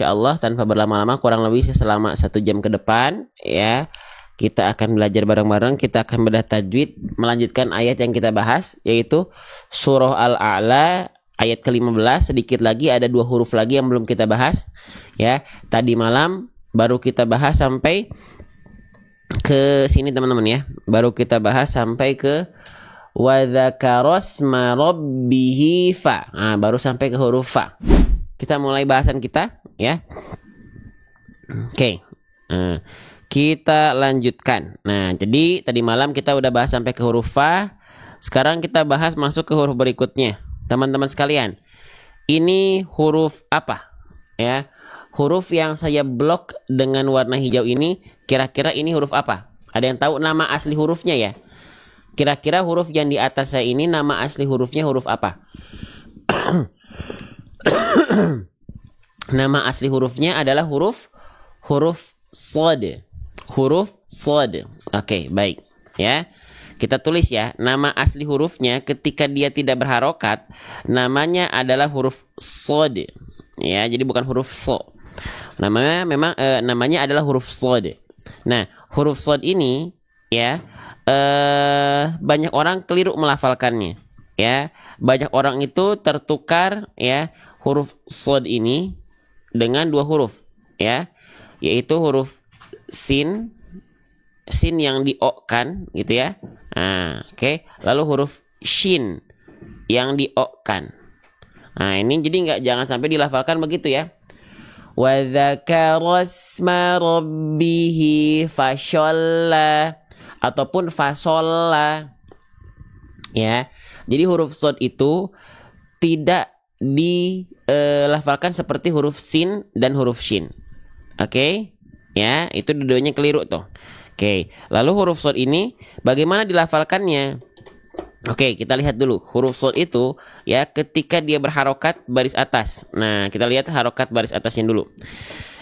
insya Allah tanpa berlama-lama, kurang lebih selama 1 jam ke depan ya, kita akan belajar bareng-bareng. Kita akan bedah tajwid, melanjutkan ayat yang kita bahas, yaitu surah Al-A'la ayat ke-15. Sedikit lagi ada 2 huruf lagi yang belum kita bahas ya. Tadi malam baru kita bahas sampai ke sini teman-teman ya. Baru kita bahas sampai ke wa dzakarasma rabbihi fa. Nah, baru sampai ke huruf fa. Kita mulai bahasan kita ya. Oke. Kita lanjutkan. Nah, jadi tadi malam kita udah bahas sampai ke huruf fa. Sekarang kita bahas masuk ke huruf berikutnya. Teman-teman sekalian, ini huruf apa? Ya. Huruf yang saya blok dengan warna hijau ini, kira-kira ini huruf apa? Ada yang tahu nama asli hurufnya ya? Kira-kira huruf yang di atas saya ini nama asli hurufnya huruf apa? Nama asli hurufnya adalah huruf shad. Huruf shad. Oke, baik. Ya. Kita tulis ya, nama asli hurufnya ketika dia tidak berharokat, namanya adalah huruf shad. Ya, jadi bukan huruf so. Namanya adalah huruf shad. Nah, huruf shad ini ya, banyak orang keliru melafalkannya. Ya, banyak orang itu tertukar ya huruf shad ini dengan 2 huruf ya, yaitu huruf sin yang di-o-kan gitu ya. Nah, oke. Lalu huruf shin yang di-o-kan. Nah, ini jadi jangan sampai dilafalkan begitu ya. Wa dzakarasma rabbihi fashalla ataupun fasolla. Ya. Jadi huruf shad itu tidak dilafalkan seperti huruf sin dan huruf shin. Oke? Ya, itu dua-duanya keliru tuh. Oke, lalu huruf shad ini bagaimana dilafalkannya? Oke, kita lihat dulu. Huruf shad itu ya ketika dia berharokat baris atas. Nah, kita lihat harokat baris atasnya dulu.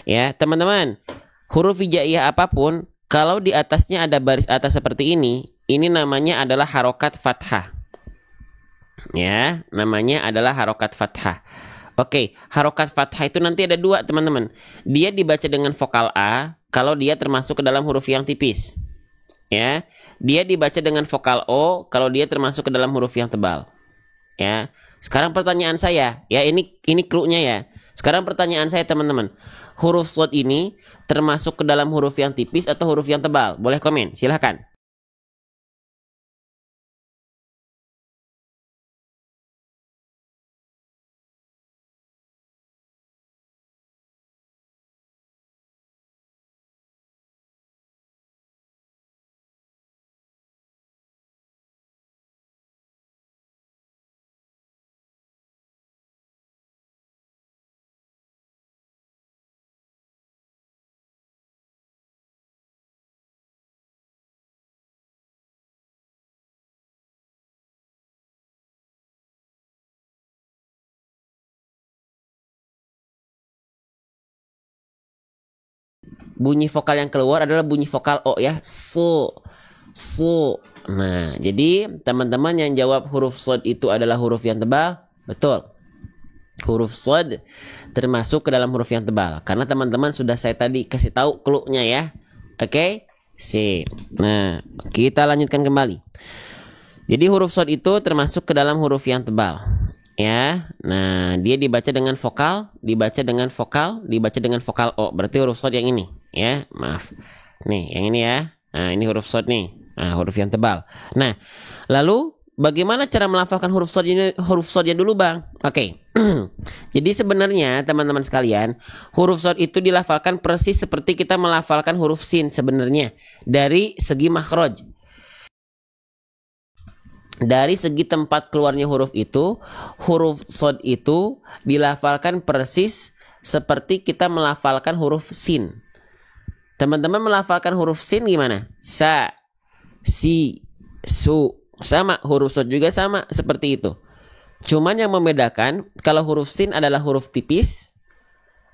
Ya, teman-teman, huruf hijaiyah apapun kalau di atasnya ada baris atas seperti ini namanya adalah harokat fathah. Ya, namanya adalah harokat fathah. Oke, harokat fathah itu nanti ada 2 teman-teman. Dia dibaca dengan vokal A kalau dia termasuk ke dalam huruf yang tipis. Ya, dia dibaca dengan vokal O kalau dia termasuk ke dalam huruf yang tebal. Ya, sekarang pertanyaan saya, ya ini clue-nya ya. Sekarang pertanyaan saya teman-teman, huruf shad ini termasuk ke dalam huruf yang tipis atau huruf yang tebal? Boleh komen, silahkan. Bunyi vokal yang keluar adalah bunyi vokal O ya. So. Nah, jadi teman-teman yang jawab huruf shad itu adalah huruf yang tebal, betul. Huruf shad termasuk ke dalam huruf yang tebal. Karena teman-teman sudah saya tadi kasih tahu clue-nya ya. Oke? Sip. Nah, kita lanjutkan kembali. Jadi huruf shad itu termasuk ke dalam huruf yang tebal. Ya, nah dia dibaca dengan vokal, dibaca dengan vokal O. Berarti huruf shad yang ini, ya, maaf. Nih, yang ini ya. Nah, ini huruf shad nih. Nah, huruf yang tebal. Nah, lalu bagaimana cara melafalkan huruf shadnya dulu, Bang? Oke. Jadi sebenarnya teman-teman sekalian, huruf shad itu dilafalkan persis seperti kita melafalkan huruf sin sebenarnya dari segi makhraj. Dari segi tempat keluarnya huruf itu, huruf shad itu dilafalkan persis seperti kita melafalkan huruf sin. Teman-teman melafalkan huruf sin gimana? Sa, si, su. Sama, huruf shad juga sama seperti itu. Cuman yang membedakan, kalau huruf sin adalah huruf tipis,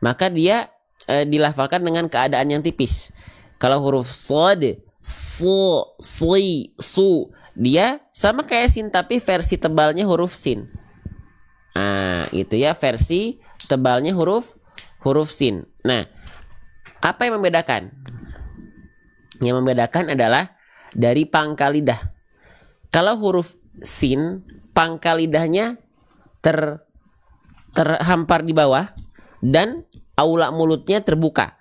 maka dia dilafalkan dengan keadaan yang tipis. Kalau huruf shad, su, sui, su, dia sama kayak sin tapi versi tebalnya huruf sin. Nah, itu ya versi tebalnya huruf huruf sin. Nah, apa yang membedakan? Yang membedakan adalah dari pangkal lidah. Kalau huruf sin, pangkal lidahnya terhampar di bawah dan aula mulutnya terbuka.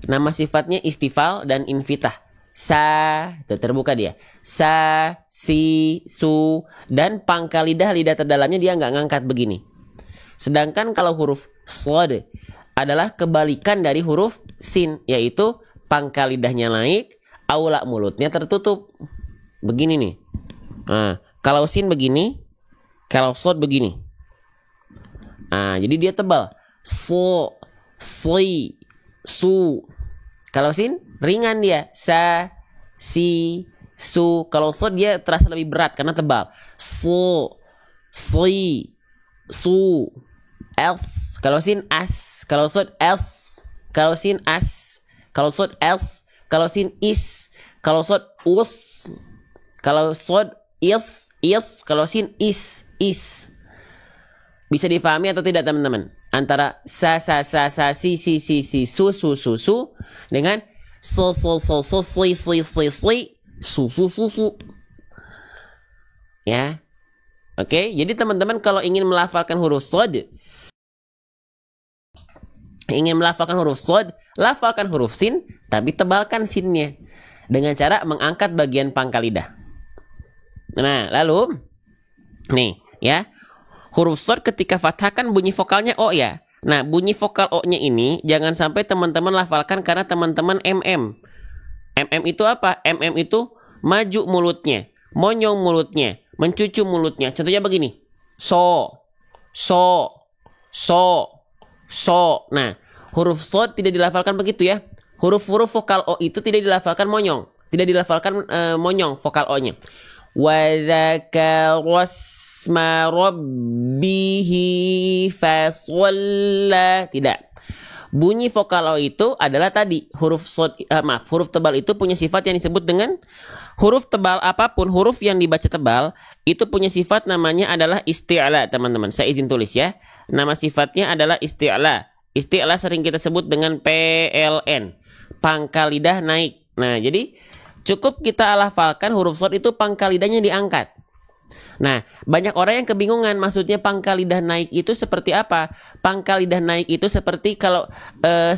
Nama sifatnya istifal dan infitah. Sa, itu terbuka dia. Sa, si, su, dan pangkal lidah terdalamnya dia nggak ngangkat begini. Sedangkan kalau huruf slod adalah kebalikan dari huruf sin, yaitu pangkal lidahnya naik, aula mulutnya tertutup. Begini nih. Nah, kalau sin begini, kalau slod begini. Nah, jadi dia tebal. So, sli, su. Kalau sin ringan dia. Sa, si, su. Kalau slod dia terasa lebih berat karena tebal. So, sli, su. Els. Kalau sin as. Kalau slod els. Kalau sin as. Kalau slod els. Kalau sin is. Kalau slod us. Kalau slod is. Kalau sin is. Bisa difahami atau tidak teman-teman? Antara sa, si, su, dengan so, sli, su. Ya. Oke, jadi teman-teman kalau ingin melafalkan huruf shad, lafalkan huruf sin, tapi tebalkan sinnya dengan cara mengangkat bagian pangkal lidah. Nah, lalu nih, ya. Huruf shad ketika fathah kan bunyi vokalnya o ya. Nah, bunyi vokal o-nya ini jangan sampai teman-teman lafalkan karena teman-teman mm. Mm itu apa? Mm itu maju mulutnya, monyong mulutnya, mencucu mulutnya. Contohnya begini. So. Nah, huruf shad tidak dilafalkan begitu ya. Huruf-huruf vokal o itu tidak dilafalkan monyong, tidak dilafalkan monyong vokal o-nya. Wa dzakara asma rabbihi fasalla. Tidak. Bunyi vokal o itu adalah tadi huruf huruf tebal itu punya sifat yang disebut dengan huruf tebal apapun, huruf yang dibaca tebal itu punya sifat namanya adalah isti'la, teman-teman. Saya izin tulis ya. Nama sifatnya adalah isti'la. Isti'la sering kita sebut dengan PLN. Pangkal lidah naik. Nah, jadi cukup kita lafalkan huruf shad itu pangkal lidahnya diangkat. Nah, banyak orang yang kebingungan maksudnya pangkal lidah naik itu seperti apa? Pangkal lidah naik itu seperti kalau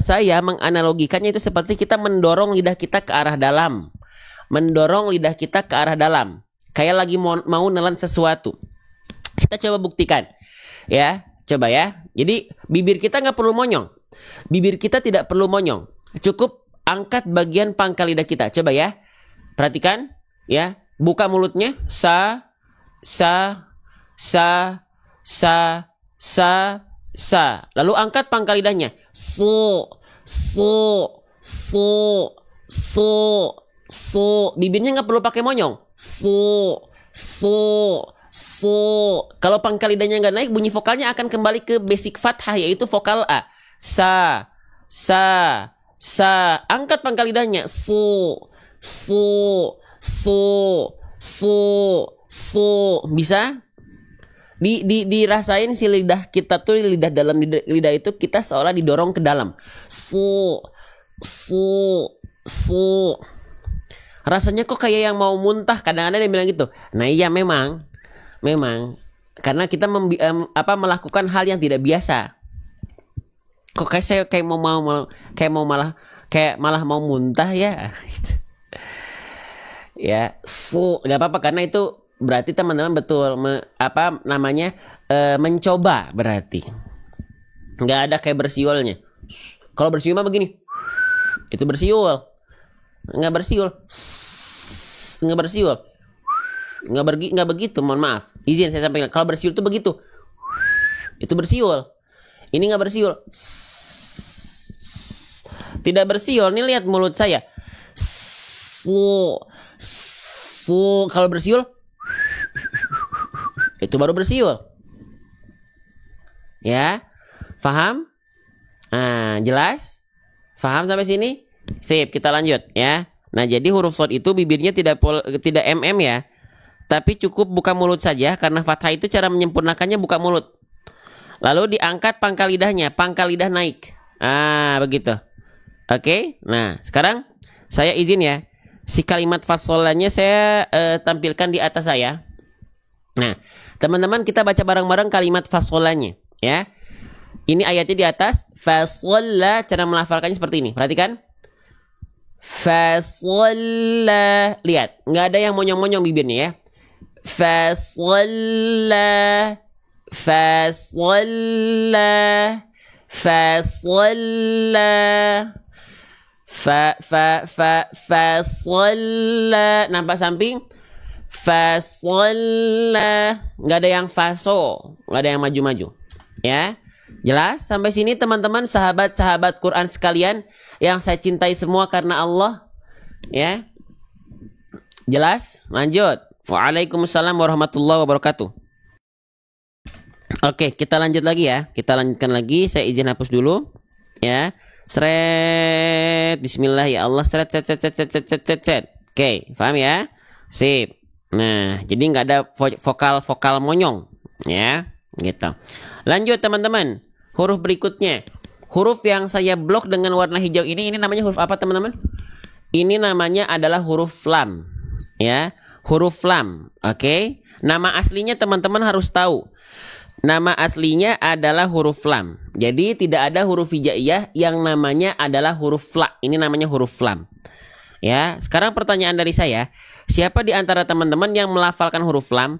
saya menganalogikannya itu seperti kita mendorong lidah kita ke arah dalam. Mendorong lidah kita ke arah dalam. Kayak lagi mau nelan sesuatu. Kita coba buktikan. Ya, coba ya. Jadi bibir kita nggak perlu monyong. Bibir kita tidak perlu monyong. Cukup angkat bagian pangkal lidah kita. Coba ya. Perhatikan, ya. Buka mulutnya. Sa. Lalu angkat pangkal lidahnya. So. Bibirnya nggak perlu pakai monyong. So. Kalau pangkal lidahnya nggak naik, bunyi vokalnya akan kembali ke basic fathah, yaitu vokal A. Sa. Angkat pangkal lidahnya. So. Bisa dirasain si lidah kita tuh, lidah dalam lidah itu kita seolah didorong ke dalam. So. Rasanya kok kayak yang mau muntah, kadang-kadang dia bilang gitu. Nah, iya memang karena kita melakukan hal yang tidak biasa. Kok kayak saya malah mau muntah ya. Ya, nggak apa-apa karena itu berarti teman-teman betul mencoba berarti. Nggak ada kayak bersiulnya. Kalau bersiul mah begini. Itu bersiul. Nggak begitu, mohon maaf. Izin saya sampaikan. Kalau bersiul itu begitu. Itu bersiul. Ini nggak bersiul. Tidak bersiul. Nih lihat mulut saya. Kalau bersiul itu baru bersiul. Ya. Faham? Nah, jelas? Faham sampai sini? Sip, kita lanjut ya. Nah, jadi huruf shad itu bibirnya tidak mm ya. Tapi cukup buka mulut saja karena fathah itu cara menyempurnakannya buka mulut. Lalu diangkat pangkal lidahnya, pangkal lidah naik. Begitu. Oke. Nah, sekarang saya izin ya. Si kalimat fasolanya saya tampilkan di atas saya. Nah, teman-teman kita baca bareng-bareng kalimat fasolanya ya. Ini ayatnya di atas. Fasolla, cara melafalkannya seperti ini. Perhatikan. Fasolla. Lihat, nggak ada yang monyong-monyong bibirnya ya. Fasolla. Fasolla. Fasolla. Fasolla. Nampak samping? Fasolla. Nggak ada yang faso. Nggak ada yang maju-maju. Ya. Jelas? Sampai sini teman-teman, sahabat-sahabat Quran sekalian yang saya cintai semua karena Allah. Ya. Jelas? Lanjut. Waalaikumsalam warahmatullahi wabarakatuh. Oke, kita lanjut lagi ya. Kita lanjutkan lagi. Saya izin hapus dulu. Ya. Seret. Bismillah ya Allah. Seret. Oke, paham ya? Sip. Nah, jadi nggak ada vokal monyong. Ya, gitu. Lanjut teman-teman. Huruf berikutnya. Huruf yang saya blok dengan warna hijau ini namanya huruf apa teman-teman? Ini namanya adalah huruf lam. Ya, huruf lam. Oke. Nama aslinya teman-teman harus tahu. Nama aslinya adalah huruf lam. Jadi tidak ada huruf hijaiyah yang namanya adalah huruf la. Ini namanya huruf lam. Ya, sekarang pertanyaan dari saya, siapa di antara teman-teman yang melafalkan huruf lam,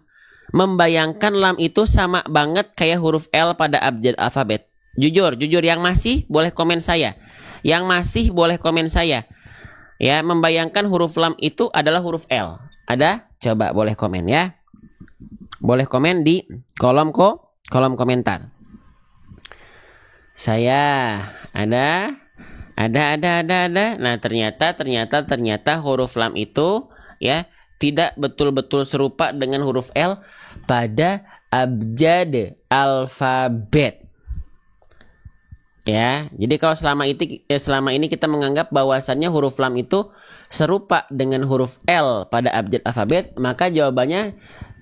membayangkan lam itu sama banget kayak huruf L pada abjad alfabet? Jujur yang masih boleh komen saya. Yang masih boleh komen saya. Ya, membayangkan huruf lam itu adalah huruf L. Ada? Coba boleh komen ya. Boleh komen di kolom komentar. Saya ada. Nah, ternyata huruf lam itu ya tidak betul-betul serupa dengan huruf L pada abjad alfabet. Ya, jadi kalau selama ini kita menganggap bahwasannya huruf lam itu serupa dengan huruf L pada abjad alfabet, maka jawabannya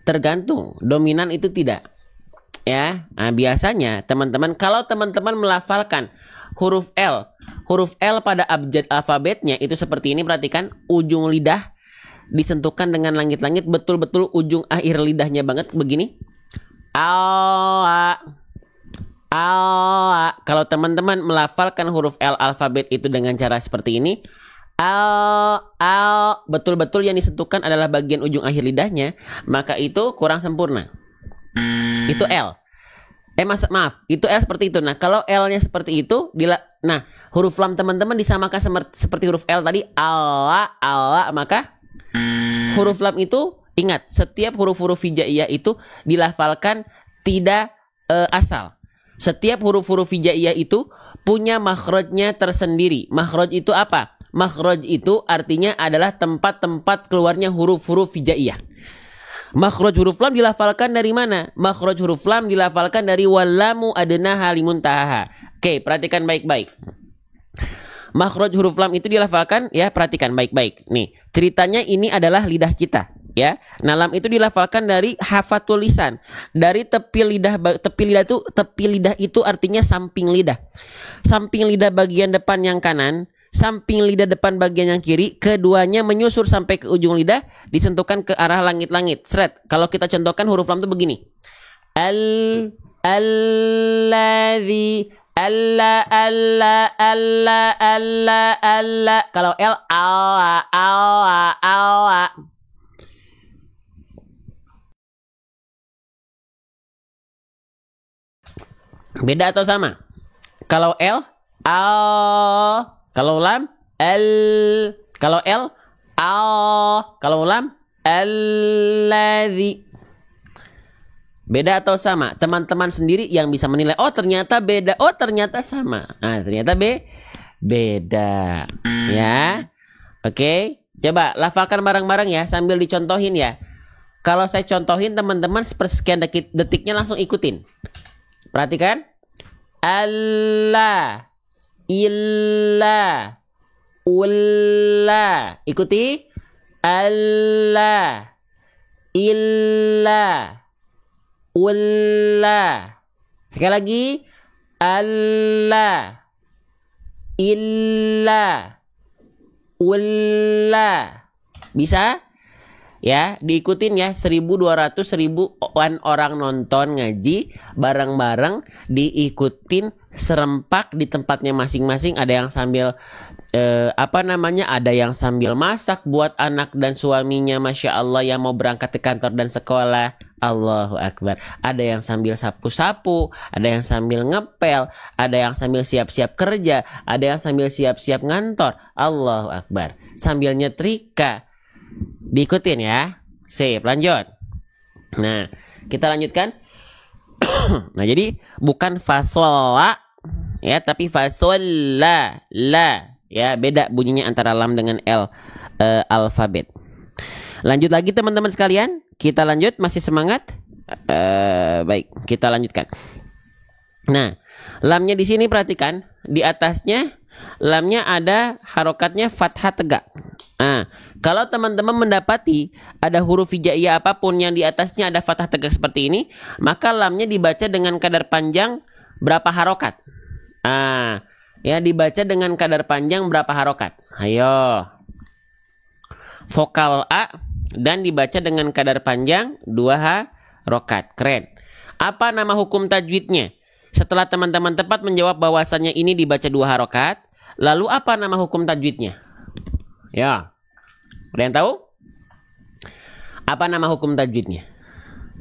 tergantung. Dominan itu tidak. Ya, nah, biasanya teman-teman kalau teman-teman melafalkan huruf L pada abjad alfabetnya itu seperti ini, perhatikan ujung lidah disentuhkan dengan langit-langit, betul-betul ujung akhir lidahnya banget begini. Kalau teman-teman melafalkan huruf L alfabet itu dengan cara seperti ini, betul-betul yang disentuhkan adalah bagian ujung akhir lidahnya, maka itu kurang sempurna. Itu L. Maaf, itu L seperti itu. Nah, kalau L-nya seperti itu, nah, huruf lam teman-teman disamakan seperti huruf L tadi, maka huruf lam itu, ingat, setiap huruf-huruf hijaiyah itu dilafalkan tidak asal. Setiap huruf-huruf hijaiyah itu punya makhrajnya tersendiri. Makhraj itu apa? Makhraj itu artinya adalah tempat-tempat keluarnya huruf-huruf hijaiyah. Makhraj huruf lam dilafalkan dari mana? Makhraj huruf lam dilafalkan dari wallamu adnaha limuntahaha. Oke, perhatikan baik-baik. Makhraj huruf lam itu dilafalkan, ya, perhatikan baik-baik. Nih, ceritanya ini adalah lidah kita, ya. Nah, lam itu dilafalkan dari hafatul lisan, dari tepi lidah itu artinya samping lidah. Samping lidah bagian depan yang kanan, samping lidah depan bagian yang kiri, keduanya menyusur sampai ke ujung lidah, disentuhkan ke arah langit-langit. Seret. Kalau kita contohkan huruf lam itu begini. Alladzi, alla. Kalau L, Allah. Beda atau sama? Kalau L, al. Kalau lam, al. Kalau L, al. Kalau lam, alladzi. Beda atau sama? Teman-teman sendiri yang bisa menilai. Oh, ternyata beda. Oh, ternyata sama. Nah, ternyata beda. Ya. Oke. Coba lafalkan bareng-bareng ya sambil dicontohin ya. Kalau saya contohin, teman-teman sepersekian detiknya langsung ikutin. Perhatikan. Allah. Illa, ulla. Ikuti. Allah, illa, ulla. Sekali lagi. Allah, illa, ulla. Bisa? Ya, diikutin ya, 1.200 ribuan orang nonton ngaji bareng-bareng, diikutin serempak di tempatnya masing-masing. Ada yang sambil ada yang sambil masak buat anak dan suaminya, Masya Allah, yang mau berangkat ke kantor dan sekolah. Allahu Akbar. Ada yang sambil sapu-sapu, ada yang sambil ngepel, ada yang sambil siap-siap kerja, ada yang sambil siap-siap ngantor. Allahu Akbar. Sambil nyetrika. Diikutin ya. Sip, lanjut. Nah, kita lanjutkan. Nah, jadi bukan fasola ya, tapi fasolla, la. Ya, beda bunyinya antara lam dengan L alfabet. Lanjut lagi teman-teman sekalian. Kita lanjut, masih semangat? Baik, kita lanjutkan. Nah, lamnya di sini perhatikan, di atasnya lamnya ada harokatnya fathah tegak. Nah, kalau teman-teman mendapati ada huruf hijaiyah apapun yang di atasnya ada fathah tegak seperti ini, maka lamnya dibaca dengan kadar panjang berapa harokat? Ya, dibaca dengan kadar panjang berapa harokat? Ayo. Vokal A dan dibaca dengan kadar panjang 2 harokat. Keren. Apa nama hukum tajwidnya? Setelah teman-teman tepat menjawab bahwasannya ini dibaca 2 harokat, lalu apa nama hukum tajwidnya? Ya. Ada yang tahu? Apa nama hukum tajwidnya?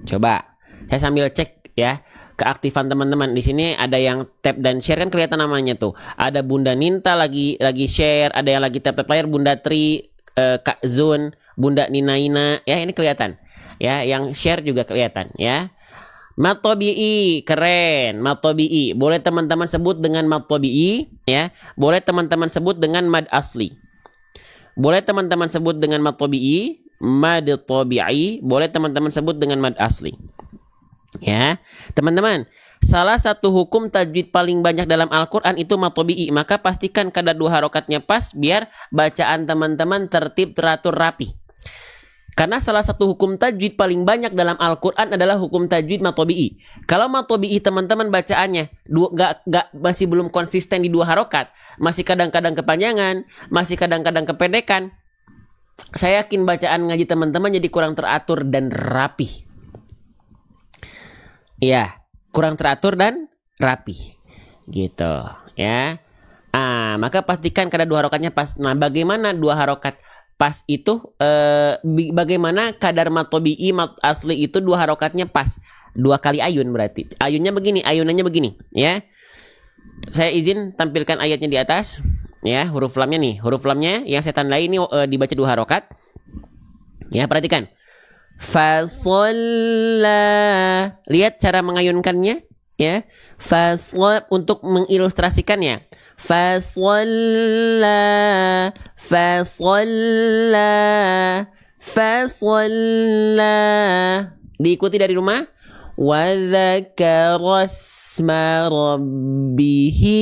Coba. Saya sambil cek ya keaktifan teman-teman. Di sini ada yang tap dan share, kan kelihatan namanya tuh. Ada Bunda Ninta lagi share, ada yang lagi tap layar, Bunda Tri, Kak Zun, Bunda Ninaina, ya ini kelihatan. Ya, yang share juga kelihatan ya. Matobi'i, keren. Matobi'i, boleh teman-teman sebut dengan matobi'i ya. Boleh teman-teman sebut dengan mad asli. Boleh teman-teman sebut dengan matobi'i, mad tabi'i, boleh teman-teman sebut dengan mad asli. Ya, teman-teman, salah satu hukum tajwid paling banyak dalam Al-Quran itu matobi'i. Maka pastikan kadar 2 harokatnya pas biar bacaan teman-teman tertib, teratur, rapi. Karena salah satu hukum tajwid paling banyak dalam Al-Quran adalah hukum tajwid matobi'i. Kalau matobi'i teman-teman bacaannya masih belum konsisten di 2 harokat, masih kadang-kadang kepanjangan, masih kadang-kadang kependekan, saya yakin bacaan ngaji teman-teman jadi kurang teratur dan rapi. Ya, kurang teratur dan rapi. Gitu ya. Maka pastikan kadar 2 harokatnya pas. Nah, bagaimana 2 harokat pas itu? Bagaimana kadar matobi'i asli itu 2 harokatnya pas? 2 kali ayun berarti. Ayunnya begini, ayunannya begini ya. Saya izin tampilkan ayatnya di atas ya, huruf lamnya nih. Huruf lamnya yang saya tandai ini dibaca 2 harokat. Ya, perhatikan. Fasolla. Lihat cara mengayunkannya ya. Untuk mengilustrasikannya. Fasolla, fasolla, fasolla. Diikuti dari rumah. Wa dzakara isma rabbihi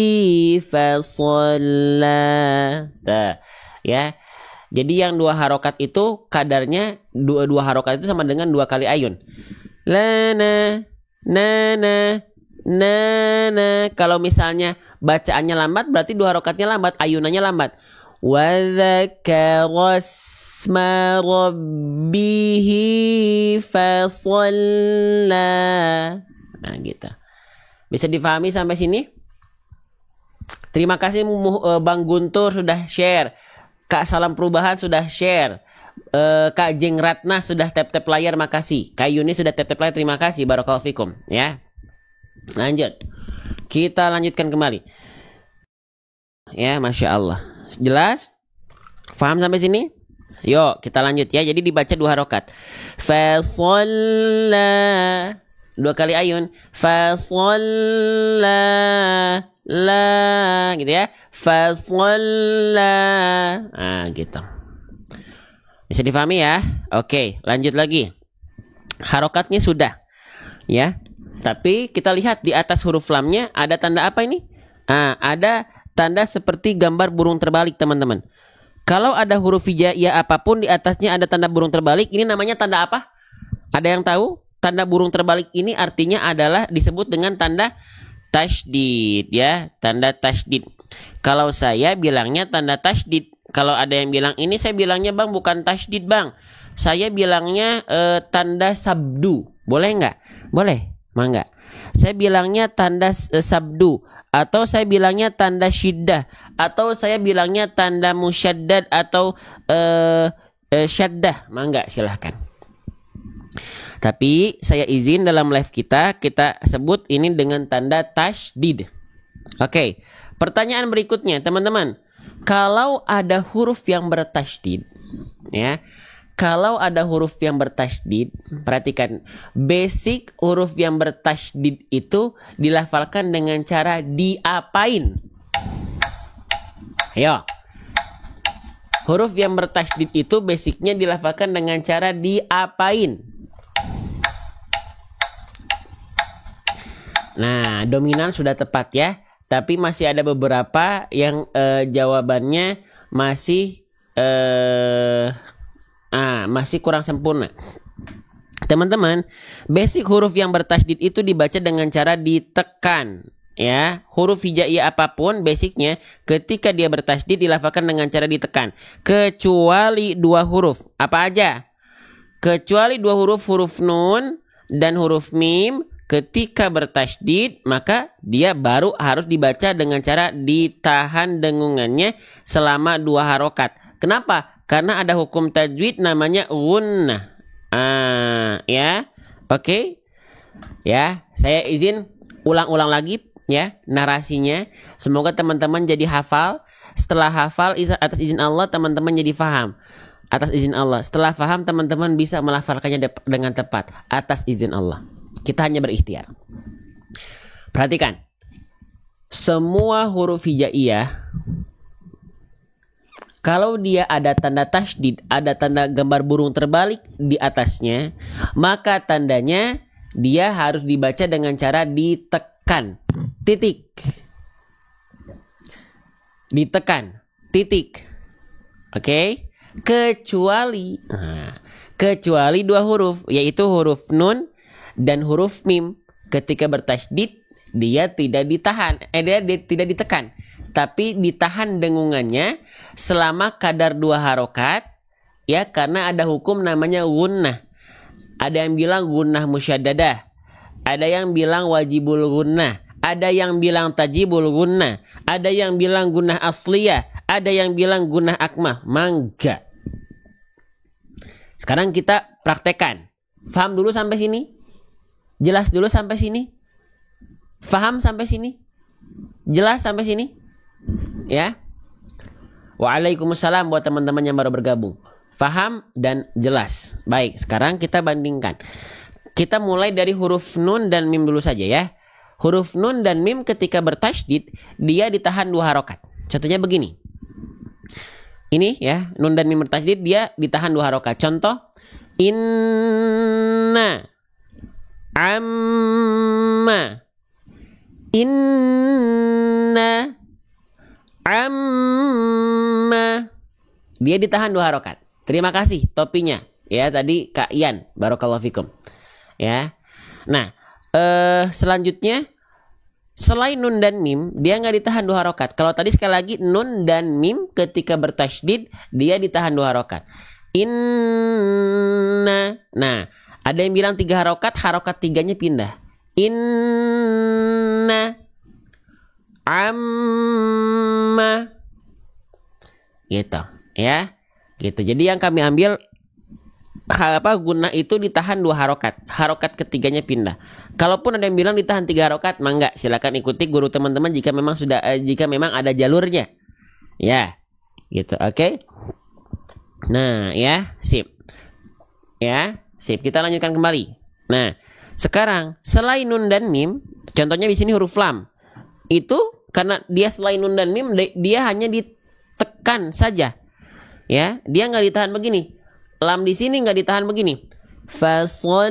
fasolla. Ya. Jadi yang 2 harokat itu kadarnya 2 harokat itu sama dengan 2 kali ayun. Lana, nana, nana. Kalau misalnya bacaannya lambat berarti 2 harokatnya lambat, ayunannya lambat. Wa dzakara isma rabbihi fasolla. Nah, gitu. Bisa difahami sampai sini? Terima kasih Bang Guntur sudah share. Kak Salam Perubahan sudah share. Kak Jeng Ratna sudah tap-tap layar, makasih. Kak Yuni sudah tap-tap layar, terima kasih. Barakallahu fikum ya. Lanjut. Kita lanjutkan kembali. Ya, Masya Allah. Jelas? Faham sampai sini? Yuk, kita lanjut ya. Jadi dibaca 2 harokat. Fasolla. 2 kali ayun. Fasolla. La, gitu ya. Fasolla. Nah, gitu. Bisa difahami ya? Oke, lanjut lagi. Harokatnya sudah. Ya. Tapi kita lihat di atas huruf lamnya ada tanda apa ini? Ada tanda seperti gambar burung terbalik, teman-teman. Kalau ada huruf hijaiyah apapun di atasnya ada tanda burung terbalik, ini namanya tanda apa? Ada yang tahu? Tanda burung terbalik ini artinya adalah disebut dengan tanda tasydid ya, tanda tasydid. Kalau saya bilangnya tanda tasydid. Kalau ada yang bilang ini, saya bilangnya bang bukan tasydid bang, saya bilangnya tanda sabdu. Boleh nggak? Boleh, mangga. Saya bilangnya tanda sabdu, atau saya bilangnya tanda syiddah, atau saya bilangnya tanda musyaddad atau syaddah. Mangga, silahkan. Tapi saya izin dalam live kita sebut ini dengan tanda tasydid. Oke. Pertanyaan berikutnya, teman-teman. Kalau ada huruf yang bertasydid, ya. Kalau ada huruf yang bertasydid, perhatikan, basic huruf yang bertasydid itu dilafalkan dengan cara diapain? Ayo. Huruf yang bertasydid itu basicnya dilafalkan dengan cara diapain? Nah, dominan sudah tepat ya. Tapi masih ada beberapa yang jawabannya masih masih kurang sempurna. Teman-teman, basic huruf yang bertasydid itu dibaca dengan cara ditekan. Ya, huruf hijaiyah apapun basicnya ketika dia bertasydid dilafalkan dengan cara ditekan. Kecuali dua huruf. Apa aja? Kecuali dua huruf, huruf nun dan huruf mim. Ketika bertasydid, maka dia baru harus dibaca dengan cara ditahan dengungannya selama 2 harokat. Kenapa? Karena ada hukum tajwid namanya gunnah. Ya, oke. Ya, saya izin ulang-ulang lagi ya narasinya. Semoga teman-teman jadi hafal. Setelah hafal, atas izin Allah teman-teman jadi faham. Atas izin Allah. Setelah faham, teman-teman bisa melafalkannya dengan tepat. Atas izin Allah. Kita hanya berikhtiar. Perhatikan. Semua huruf hijaiyah, kalau dia ada tanda tasydid, ada tanda gambar burung terbalik di atasnya, maka tandanya dia harus dibaca dengan cara ditekan. Titik. Ditekan. Titik. Oke? Kecuali dua huruf, yaitu huruf nun dan huruf mim. Ketika bertasydid dia tidak ditahan, dia tidak ditekan, tapi ditahan dengungannya selama kadar 2 harokat, ya, karena ada hukum namanya gunnah. Ada yang bilang gunnah musyaddadah, ada yang bilang wajibul gunnah, ada yang bilang tajibul gunnah, ada yang bilang gunnah asliyah, ada yang bilang gunnah akmah. Mangga. Sekarang kita praktekkan. Faham dulu sampai sini? Jelas dulu sampai sini? Faham sampai sini? Jelas sampai sini? Ya? Waalaikumsalam buat teman-teman yang baru bergabung. Faham dan jelas. Baik, sekarang kita bandingkan. Kita mulai dari huruf nun dan mim dulu saja ya. Huruf nun dan mim ketika bertasydid, dia ditahan 2 harokat. Contohnya begini. Ini ya, nun dan mim bertasydid, dia ditahan 2 harokat. Contoh, inna, amma, inna, amma. Dia ditahan 2 harokat. Terima kasih topinya. Ya, tadi Kak Ian. Barakallahu fikum. Ya. Nah, selanjutnya selain nun dan mim, dia nggak ditahan 2 harokat. Kalau tadi sekali lagi nun dan mim ketika bertasydid, dia ditahan 2 harokat. Inna. Nah, ada yang bilang 3 harokat, harokat 3-nya pindah. Inna, amma, gitu ya, gitu. Jadi yang kami ambil gunnah itu ditahan 2 harokat, harokat ketiganya pindah. Kalaupun ada yang bilang ditahan 3 harokat, mangga, silakan ikuti guru teman-teman jika memang jika memang ada jalurnya, ya, gitu. Oke. Nah, ya, sip, ya, sip. Kita lanjutkan kembali. Nah, sekarang selain nun dan mim, contohnya di sini huruf lam, itu karena dia selain nun dan mim, dia hanya ditekan saja, ya, dia nggak ditahan begini. Lam di sini nggak ditahan begini. Fasolla,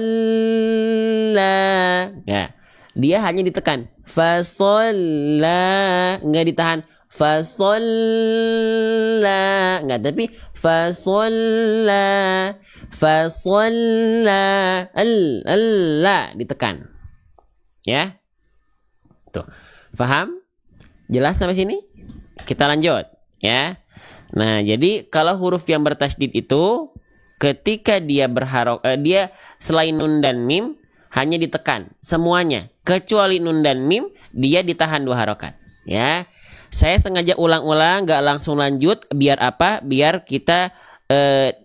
ya, dia hanya ditekan. Fasolla, nggak ditahan. Fasolla, nggak, tapi fasolla, fasolla, alla, ditekan. Ya, tuh, paham? Jelas sampai sini? kita lanjut ya. Nah, jadi kalau huruf yang bertasydid itu ketika dia dia selain nun dan mim hanya ditekan semuanya, kecuali nun dan mim dia ditahan 2 harokat ya. Saya sengaja ulang-ulang, nggak langsung lanjut, biar apa? Biar kita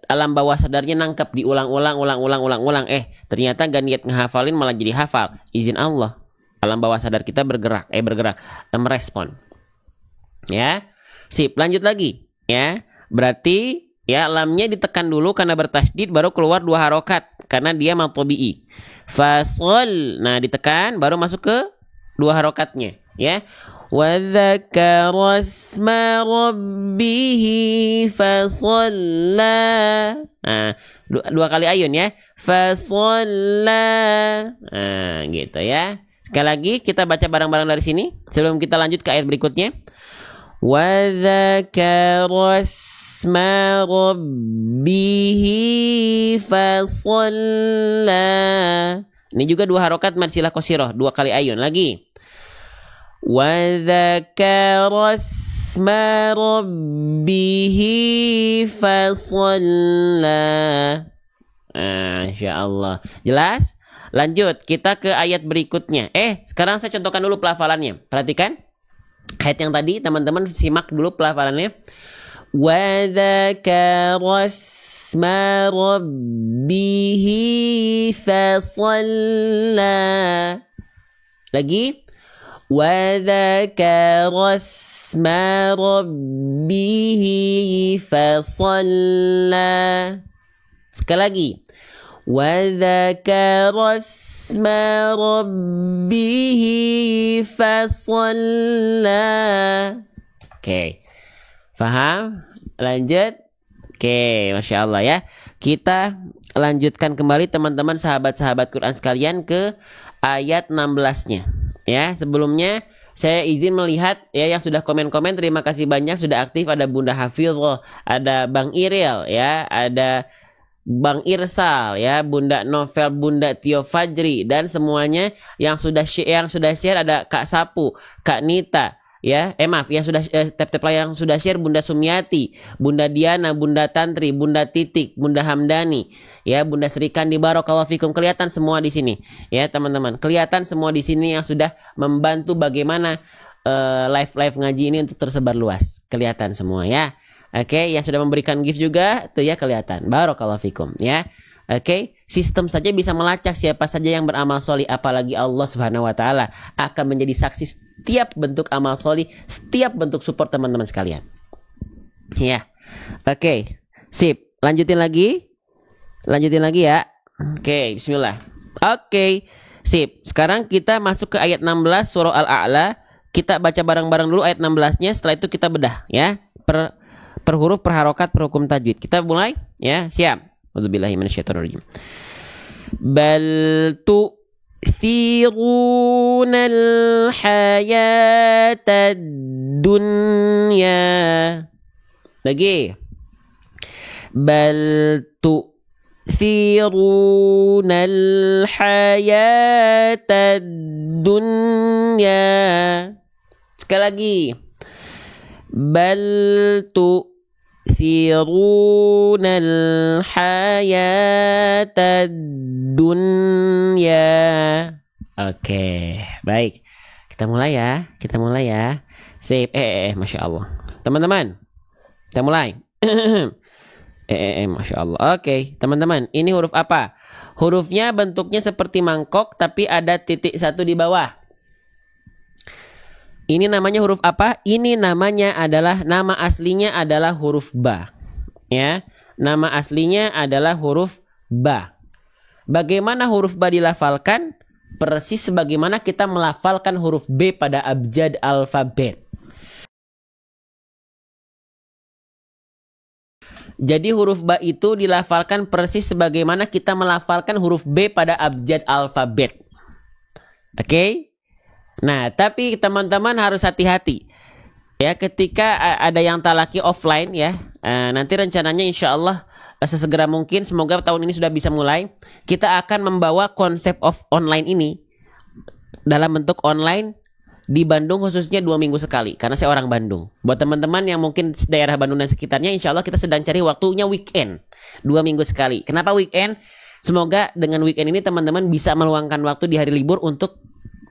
alam bawah sadarnya nangkep, diulang-ulang, ulang-ulang. Ternyata gak niat ngehafalin malah jadi hafal. Izin Allah, alam bawah sadar kita bergerak, merespon. Ya, sip. Lanjut lagi. Ya, berarti ya lamnya ditekan dulu karena bertasydid, baru keluar 2 harokat karena dia matobi'i. Fasol, nah ditekan, baru masuk ke 2 harokatnya. Ya. وَذَكَرَ اسْمَ رَبِّهِ فَصَلَّى. Nah, 2 kali ayun ya. فَصَلَّى. Nah, gitu ya. Sekali lagi kita baca bareng-bareng dari sini sebelum kita lanjut ke ayat berikutnya. وَذَكَرَ اسْمَ رَبِّهِ فَصَلَّى. Ini juga 2 harokat mad silah qasirah, 2 kali ayun lagi. وَذَكَرَ اسْمَ رَبِّهِ فَصَلَّى. Masya Allah. Jelas? Lanjut, kita ke ayat berikutnya. Sekarang saya contohkan dulu pelafalannya. Perhatikan. Ayat yang tadi, teman-teman simak dulu pelafalannya. وَذَكَرَ اسْمَ رَبِّهِ فَصَلَّى. Lagi. وَذَكَرَ اسْمَ رَبِّهِ فَصَلَّى. Sekali lagi. وَذَكَرَ اسْمَ رَبِّهِ فَصَلَّى. Oke. Faham? Lanjut. Oke, Masya Allah ya. Kita lanjutkan kembali teman-teman sahabat-sahabat Quran sekalian ke ayat 16-nya. Ya, sebelumnya saya izin melihat ya yang sudah komen-komen, terima kasih banyak sudah aktif. Ada Bunda Hafizah, ada Bang Iril ya, ada Bang Irsal ya, Bunda Novel, Bunda Tio Fajri, dan semuanya yang sudah share ada Kak Sapu, Kak Nita ya, yang sudah tap-tap yang sudah share, Bunda Sumiati, Bunda Diana, Bunda Tantri, Bunda Titik, Bunda Hamdani ya, Bunda Srikandi, barakallahu fikum. Kelihatan semua di sini ya teman-teman, kelihatan semua di sini yang sudah membantu bagaimana live ngaji ini untuk tersebar luas, kelihatan semua ya. Oke, yang sudah memberikan gift juga tuh ya kelihatan, barakallahu fikum ya. Oke, sistem saja bisa melacak siapa saja yang beramal solih, apalagi Allah Subhanahu wa taala akan menjadi saksi setiap bentuk amal solih, setiap bentuk support teman-teman sekalian. Ya. Oke, sip. Lanjutin lagi ya. Oke, bismillah. Oke, sip. Sekarang kita masuk ke ayat 16 surah Al-A'la. Kita baca bareng-bareng dulu ayat 16-nya, setelah itu kita bedah ya. Per huruf, per harokat, per hukum tajwid. Kita mulai ya, siap. A'udzubillahi minasyaitonirrajim. Bal tu'thirunal hayatad dunya. Lagi. Bal tu'thirunal hayatad dunya. Sekali lagi. Bal tu'thirunal hayatad dunya. Oke, baik. Kita mulai ya. Sip. Masya Allah. Teman-teman, kita mulai. Masya Allah. Oke, teman-teman, ini huruf apa? Hurufnya bentuknya seperti mangkok, tapi ada titik 1 di bawah. Ini namanya huruf apa? Ini nama aslinya adalah huruf ba. Ya, nama aslinya adalah huruf ba. Bagaimana huruf ba dilafalkan? Persis sebagaimana kita melafalkan huruf B pada abjad alfabet. Jadi huruf ba itu dilafalkan persis sebagaimana kita melafalkan huruf B pada abjad alfabet. Oke? Nah, tapi teman-teman harus hati-hati. Ya, ketika ada yang talaki offline ya. Nanti rencananya insya Allah sesegera mungkin, semoga tahun ini sudah bisa mulai. Kita akan membawa konsep of online ini dalam bentuk online Di Bandung khususnya 2 minggu sekali, karena saya orang Bandung. Buat teman-teman yang mungkin daerah Bandung dan sekitarnya, insya Allah kita sedang cari waktunya weekend, 2 minggu sekali. Kenapa weekend? Semoga dengan weekend ini teman-teman bisa meluangkan waktu di hari libur untuk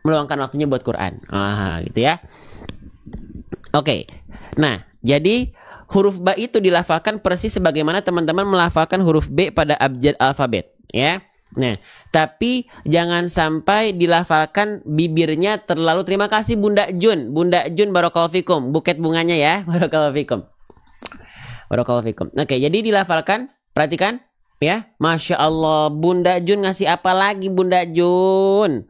meluangkan waktunya buat Quran. Gitu ya. Oke. Nah, jadi huruf ba itu dilafalkan persis sebagaimana teman-teman melafalkan huruf B pada abjad alfabet, ya. Nah, tapi jangan sampai dilafalkan bibirnya terlalu. Terima kasih Bunda Jun. Bunda Jun, barakallahu fikum. Buket bunganya ya. Barakallahu fikum. Barakallahu fikum. Oke, jadi dilafalkan, perhatikan ya. Masya Allah, Bunda Jun ngasih apa lagi Bunda Jun?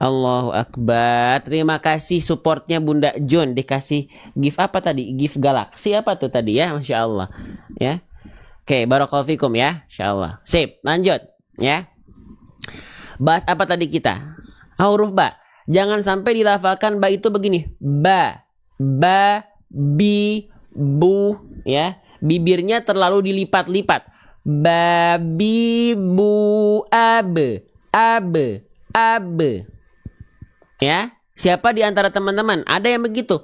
Allahu Akbar. Terima kasih supportnya Bunda Jun. Dikasih gift apa tadi? Gift Galaxy apa tuh tadi ya? Masya Allah. Ya. Oke, barakallahu fikum ya. Masya Allah. Sip, lanjut ya. Bahas apa tadi kita? Huruf ba. Jangan sampai dilafalkan ba itu begini. Ba, ba, bi, bu ya. Bibirnya terlalu dilipat-lipat. Ba, bi, bu, abe, abe, abe. Ya, siapa di antara teman-teman ada yang begitu?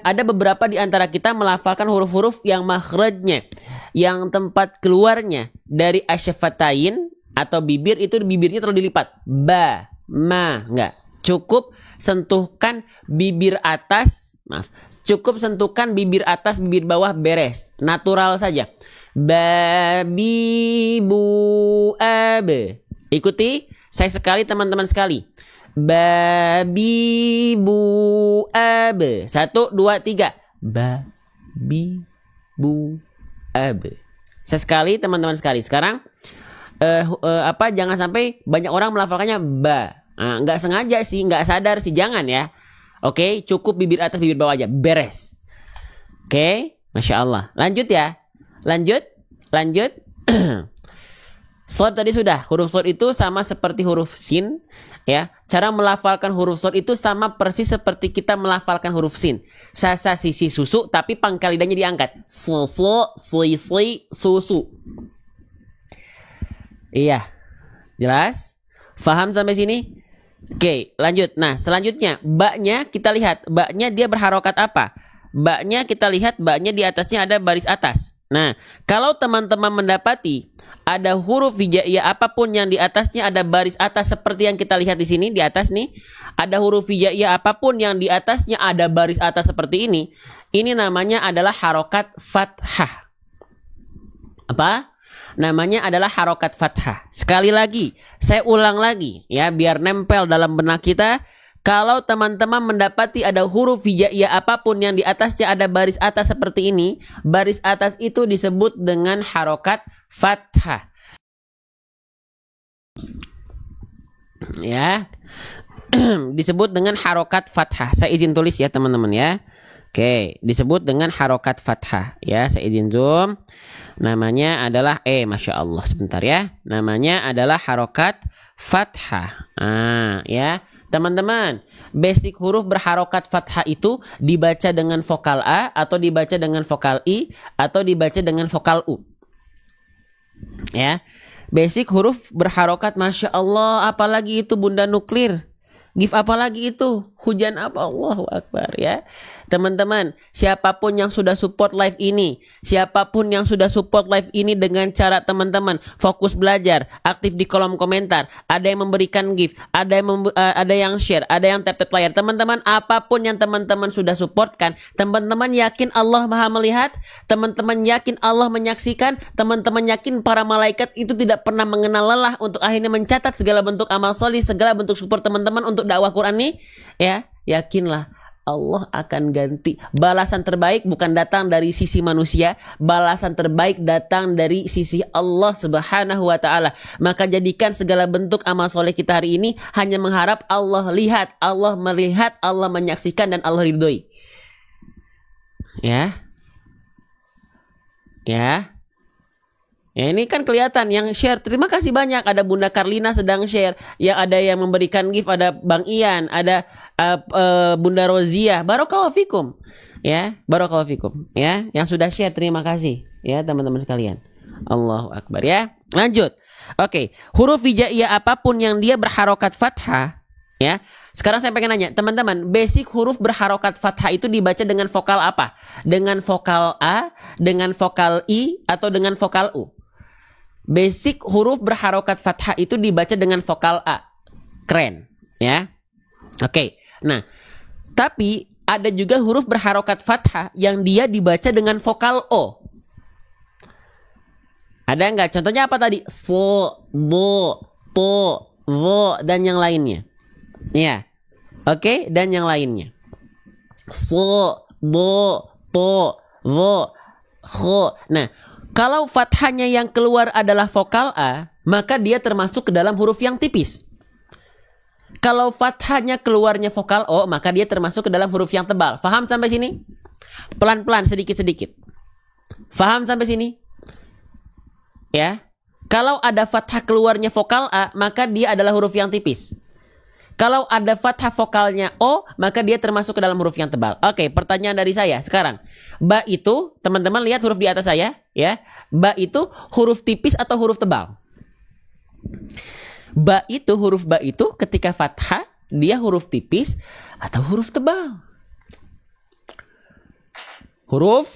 Ada beberapa di antara kita melafalkan huruf-huruf yang makhrajnya, yang tempat keluarnya dari asyafatain atau bibir itu bibirnya terlalu dilipat. Ba, ma, enggak. Cukup sentuhkan bibir atas, cukup sentuhkan bibir atas, bibir bawah beres. Natural saja. Ba, bi, bu, abe. Ikuti saya sekali teman-teman sekali. Babi bu abe. 1, 2, 3. Babi bu abe. Sekali teman-teman sekali. Sekarang jangan sampai banyak orang melafalkannya ba. Nggak sengaja sih, nggak sadar sih, jangan ya. Oke, cukup bibir atas bibir bawah aja, beres. Oke, masya Allah. Lanjut ya. Lanjut. Shod tadi sudah. Huruf shod itu sama seperti huruf sin. Ya, cara melafalkan huruf shod itu sama persis seperti kita melafalkan huruf sin. Sasa sisi susu, tapi pangkal lidahnya diangkat. Susu, sui, susu. Iya, jelas? Faham sampai sini? Oke, lanjut. Nah, selanjutnya, baknya kita lihat. Baknya dia berharokat apa? Baknya kita lihat, baknya di atasnya ada baris atas. Nah, kalau teman-teman mendapati ada huruf hijaiyah apapun yang di atasnya ada baris atas seperti yang kita lihat di sini di atas nih, ada huruf hijaiyah apapun yang di atasnya ada baris atas seperti ini namanya adalah harokat fathah. Apa? Namanya adalah harokat fathah. Sekali lagi, saya ulang lagi ya biar nempel dalam benak kita. Kalau teman-teman mendapati ada huruf hijaiyah apapun yang di atasnya ada baris atas seperti ini, baris atas itu disebut dengan harokat fathah. Ya, disebut dengan harokat fathah. Saya izin tulis ya teman-teman ya. Oke, disebut dengan harokat fathah. Ya, saya izin zoom. Namanya adalah masya Allah sebentar ya. Namanya adalah harokat fathah. Ya. Teman-teman, basic huruf berharokat fathah itu dibaca dengan vokal A atau dibaca dengan vokal I atau dibaca dengan vokal U. Ya, basic huruf berharokat, masya Allah, apalagi itu Bunda Nuklir. Gift apa lagi itu? Hujan apa? Allahu Akbar ya. Teman-teman, siapapun yang sudah support live ini, dengan cara teman-teman fokus belajar, aktif di kolom komentar, ada yang memberikan gift, ada yang share, ada yang tap layar. Teman-teman, apapun yang teman-teman sudah supportkan, teman-teman yakin Allah Maha melihat, teman-teman yakin Allah menyaksikan, teman-teman yakin para malaikat itu tidak pernah mengenal lelah untuk akhirnya mencatat segala bentuk amal soleh, segala bentuk support teman-teman untuk dakwah Quran ini, ya, yakinlah Allah akan ganti. Balasan terbaik bukan datang dari sisi manusia, balasan terbaik datang dari sisi Allah Subhanahu wa taala. Maka jadikan segala bentuk amal soleh kita hari ini hanya mengharap Allah lihat, Allah melihat, Allah menyaksikan dan Allah ridhoi. Ya. Ya, ini kan kelihatan yang share. Terima kasih banyak. Ada Bunda Karlina sedang share. Yang ada yang memberikan gift, ada Bang Ian, ada Bunda Rozia. Barakallahu fikum. Ya, barakallahu fikum. Ya, yang sudah share terima kasih. Ya, teman-teman sekalian. Allahu Akbar ya. Lanjut. Oke, huruf hijaiyah apapun yang dia berharokat fathah, ya, sekarang saya pengen nanya, teman-teman, basic huruf berharokat fathah itu dibaca dengan vokal apa? Dengan vokal A, dengan vokal I, atau dengan vokal U? Basic huruf berharokat fathah itu dibaca dengan vokal A. Keren, ya. Oke, nah, tapi ada juga huruf berharokat fathah yang dia dibaca dengan vokal O. Ada nggak? Contohnya apa tadi? So, bo, to, wo, dan yang lainnya. Ya, oke, dan yang lainnya. So, bo, to, wo, ho. Nah, kalau fathahnya yang keluar adalah vokal A, maka dia termasuk ke dalam huruf yang tipis. Kalau fathahnya keluarnya vokal O, maka dia termasuk ke dalam huruf yang tebal. Faham sampai sini? Pelan-pelan, sedikit-sedikit. Faham sampai sini? Ya. Kalau ada fathah keluarnya vokal A, maka dia adalah huruf yang tipis. Kalau ada fathah vokalnya O, maka dia termasuk ke dalam huruf yang tebal. Oke, pertanyaan dari saya sekarang. Ba itu, teman-teman lihat huruf di atas saya, ya. Ba itu huruf tipis atau huruf tebal? Huruf ba itu ketika fathah, dia huruf tipis atau huruf tebal? Huruf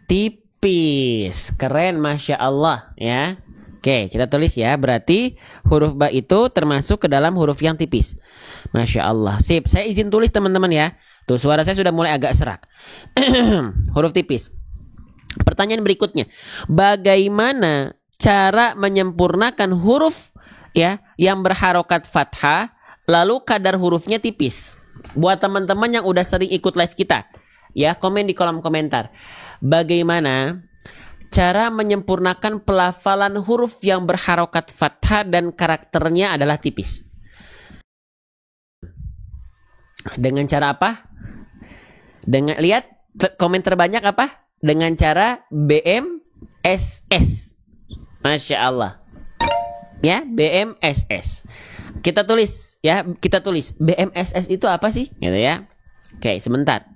tipis. Keren, Masya Allah, ya. Oke, kita tulis ya. Berarti huruf ba itu termasuk ke dalam huruf yang tipis. Masya Allah. Sip, saya izin tulis teman-teman ya. Tuh, suara saya sudah mulai agak serak. Huruf tipis. Pertanyaan berikutnya. Bagaimana cara menyempurnakan huruf ya yang berharokat fathah lalu kadar hurufnya tipis? Buat teman-teman yang udah sering ikut live kita, ya, komen di kolom komentar. Bagaimana cara menyempurnakan pelafalan huruf yang berharokat fathah dan karakternya adalah tipis? Dengan cara apa? Dengan, lihat komen terbanyak apa? Dengan cara BMSS. Masya Allah. Ya, BMSS. Kita tulis, ya, kita tulis BMSS itu apa sih? Gitu ya. Oke, sebentar.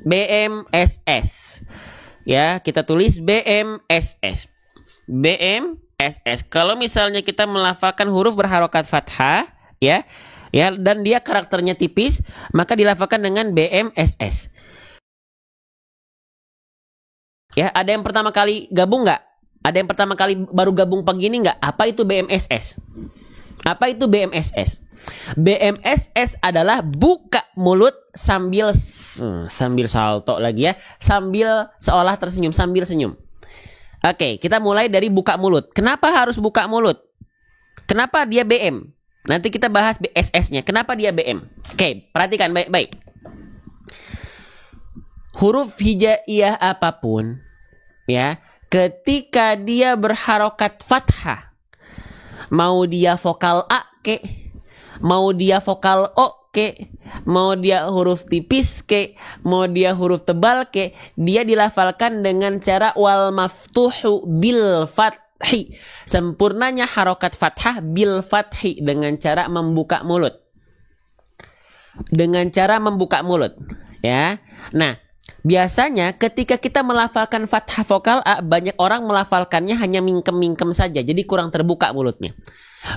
BMSS. Ya, kita tulis BMSS. BMSS. Kalau misalnya kita melafalkan huruf berharokat fathah, ya, dan dia karakternya tipis, maka dilafalkan dengan BMSS. Ya, ada yang pertama kali gabung nggak? Ada yang pertama kali baru gabung pagi ini nggak? Apa itu BMSS? Apa itu BMSS? BMSS adalah buka mulut sambil salto lagi ya, sambil seolah tersenyum, sambil senyum. Oke, kita mulai dari buka mulut. Kenapa harus buka mulut? Kenapa dia BM? Nanti kita bahas BSS-nya. Kenapa dia BM? Oke, perhatikan baik-baik. Huruf hijaiyah apapun, ya, ketika dia berharokat fathah, mau dia vokal A ke, mau dia vokal O ke, mau dia huruf tipis ke, mau dia huruf tebal ke, dia dilafalkan dengan cara wal maftuhu bil fathi. Sempurnanya harokat fathah bil fathi, dengan cara membuka mulut. Dengan cara membuka mulut, ya. Nah, biasanya ketika kita melafalkan fathah vokal A, banyak orang melafalkannya hanya mingkem-mingkem saja, jadi kurang terbuka mulutnya.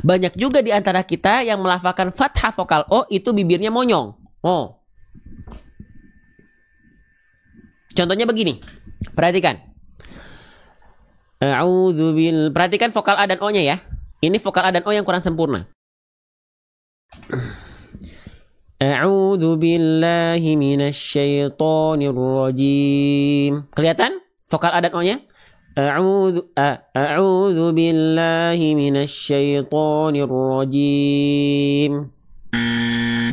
Banyak juga di antara kita yang melafalkan fathah vokal O itu bibirnya monyong. Oh. Contohnya begini. Perhatikan. Perhatikan vokal A dan O-nya ya. Ini vokal A dan O yang kurang sempurna. A'udzu billahi minasyaitonir rajim. Kelihatan vokal A dan O-nya? A'udzu billahi minasyaitonir rajim.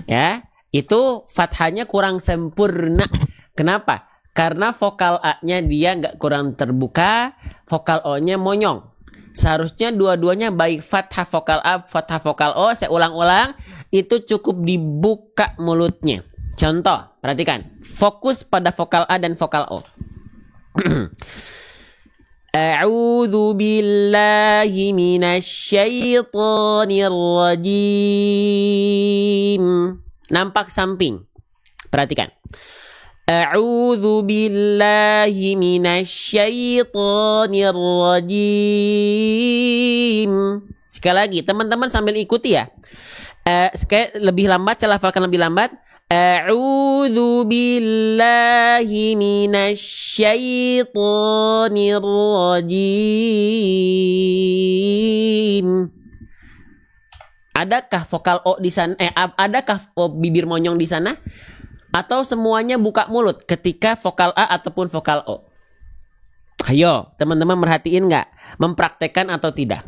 Ya, itu fathahnya kurang sempurna. Kenapa? Karena vokal A-nya dia nggak kurang terbuka, vokal O-nya monyong. Seharusnya dua-duanya baik fathah vokal A, fathah vokal O. Saya ulang-ulang, itu cukup dibuka mulutnya. Contoh, perhatikan. Fokus pada vokal A dan vokal O. A'udzu billahi minasyaitonir rajim. Nampak samping. Perhatikan. A'udzu billahi minasyaitonir rajim. Sekali lagi, teman-teman sambil ikuti ya. Kayak lebih lambat, saya lafalkan lebih lambat. A'udzu billahi minasyaitonir rajim. Adakah vokal O di sana? Adakah bibir monyong di sana? Atau semuanya buka mulut ketika vokal A ataupun vokal O? Ayo, teman-teman merhatiin nggak? Mempraktekkan atau tidak?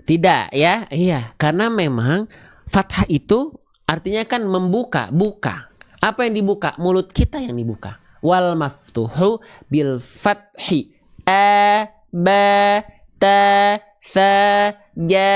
Tidak ya? Iya, karena memang fathah itu artinya kan membuka, buka. Apa yang dibuka? Mulut kita yang dibuka. Wal maftuhu bil fathi. A, ba, ta, sa, ja,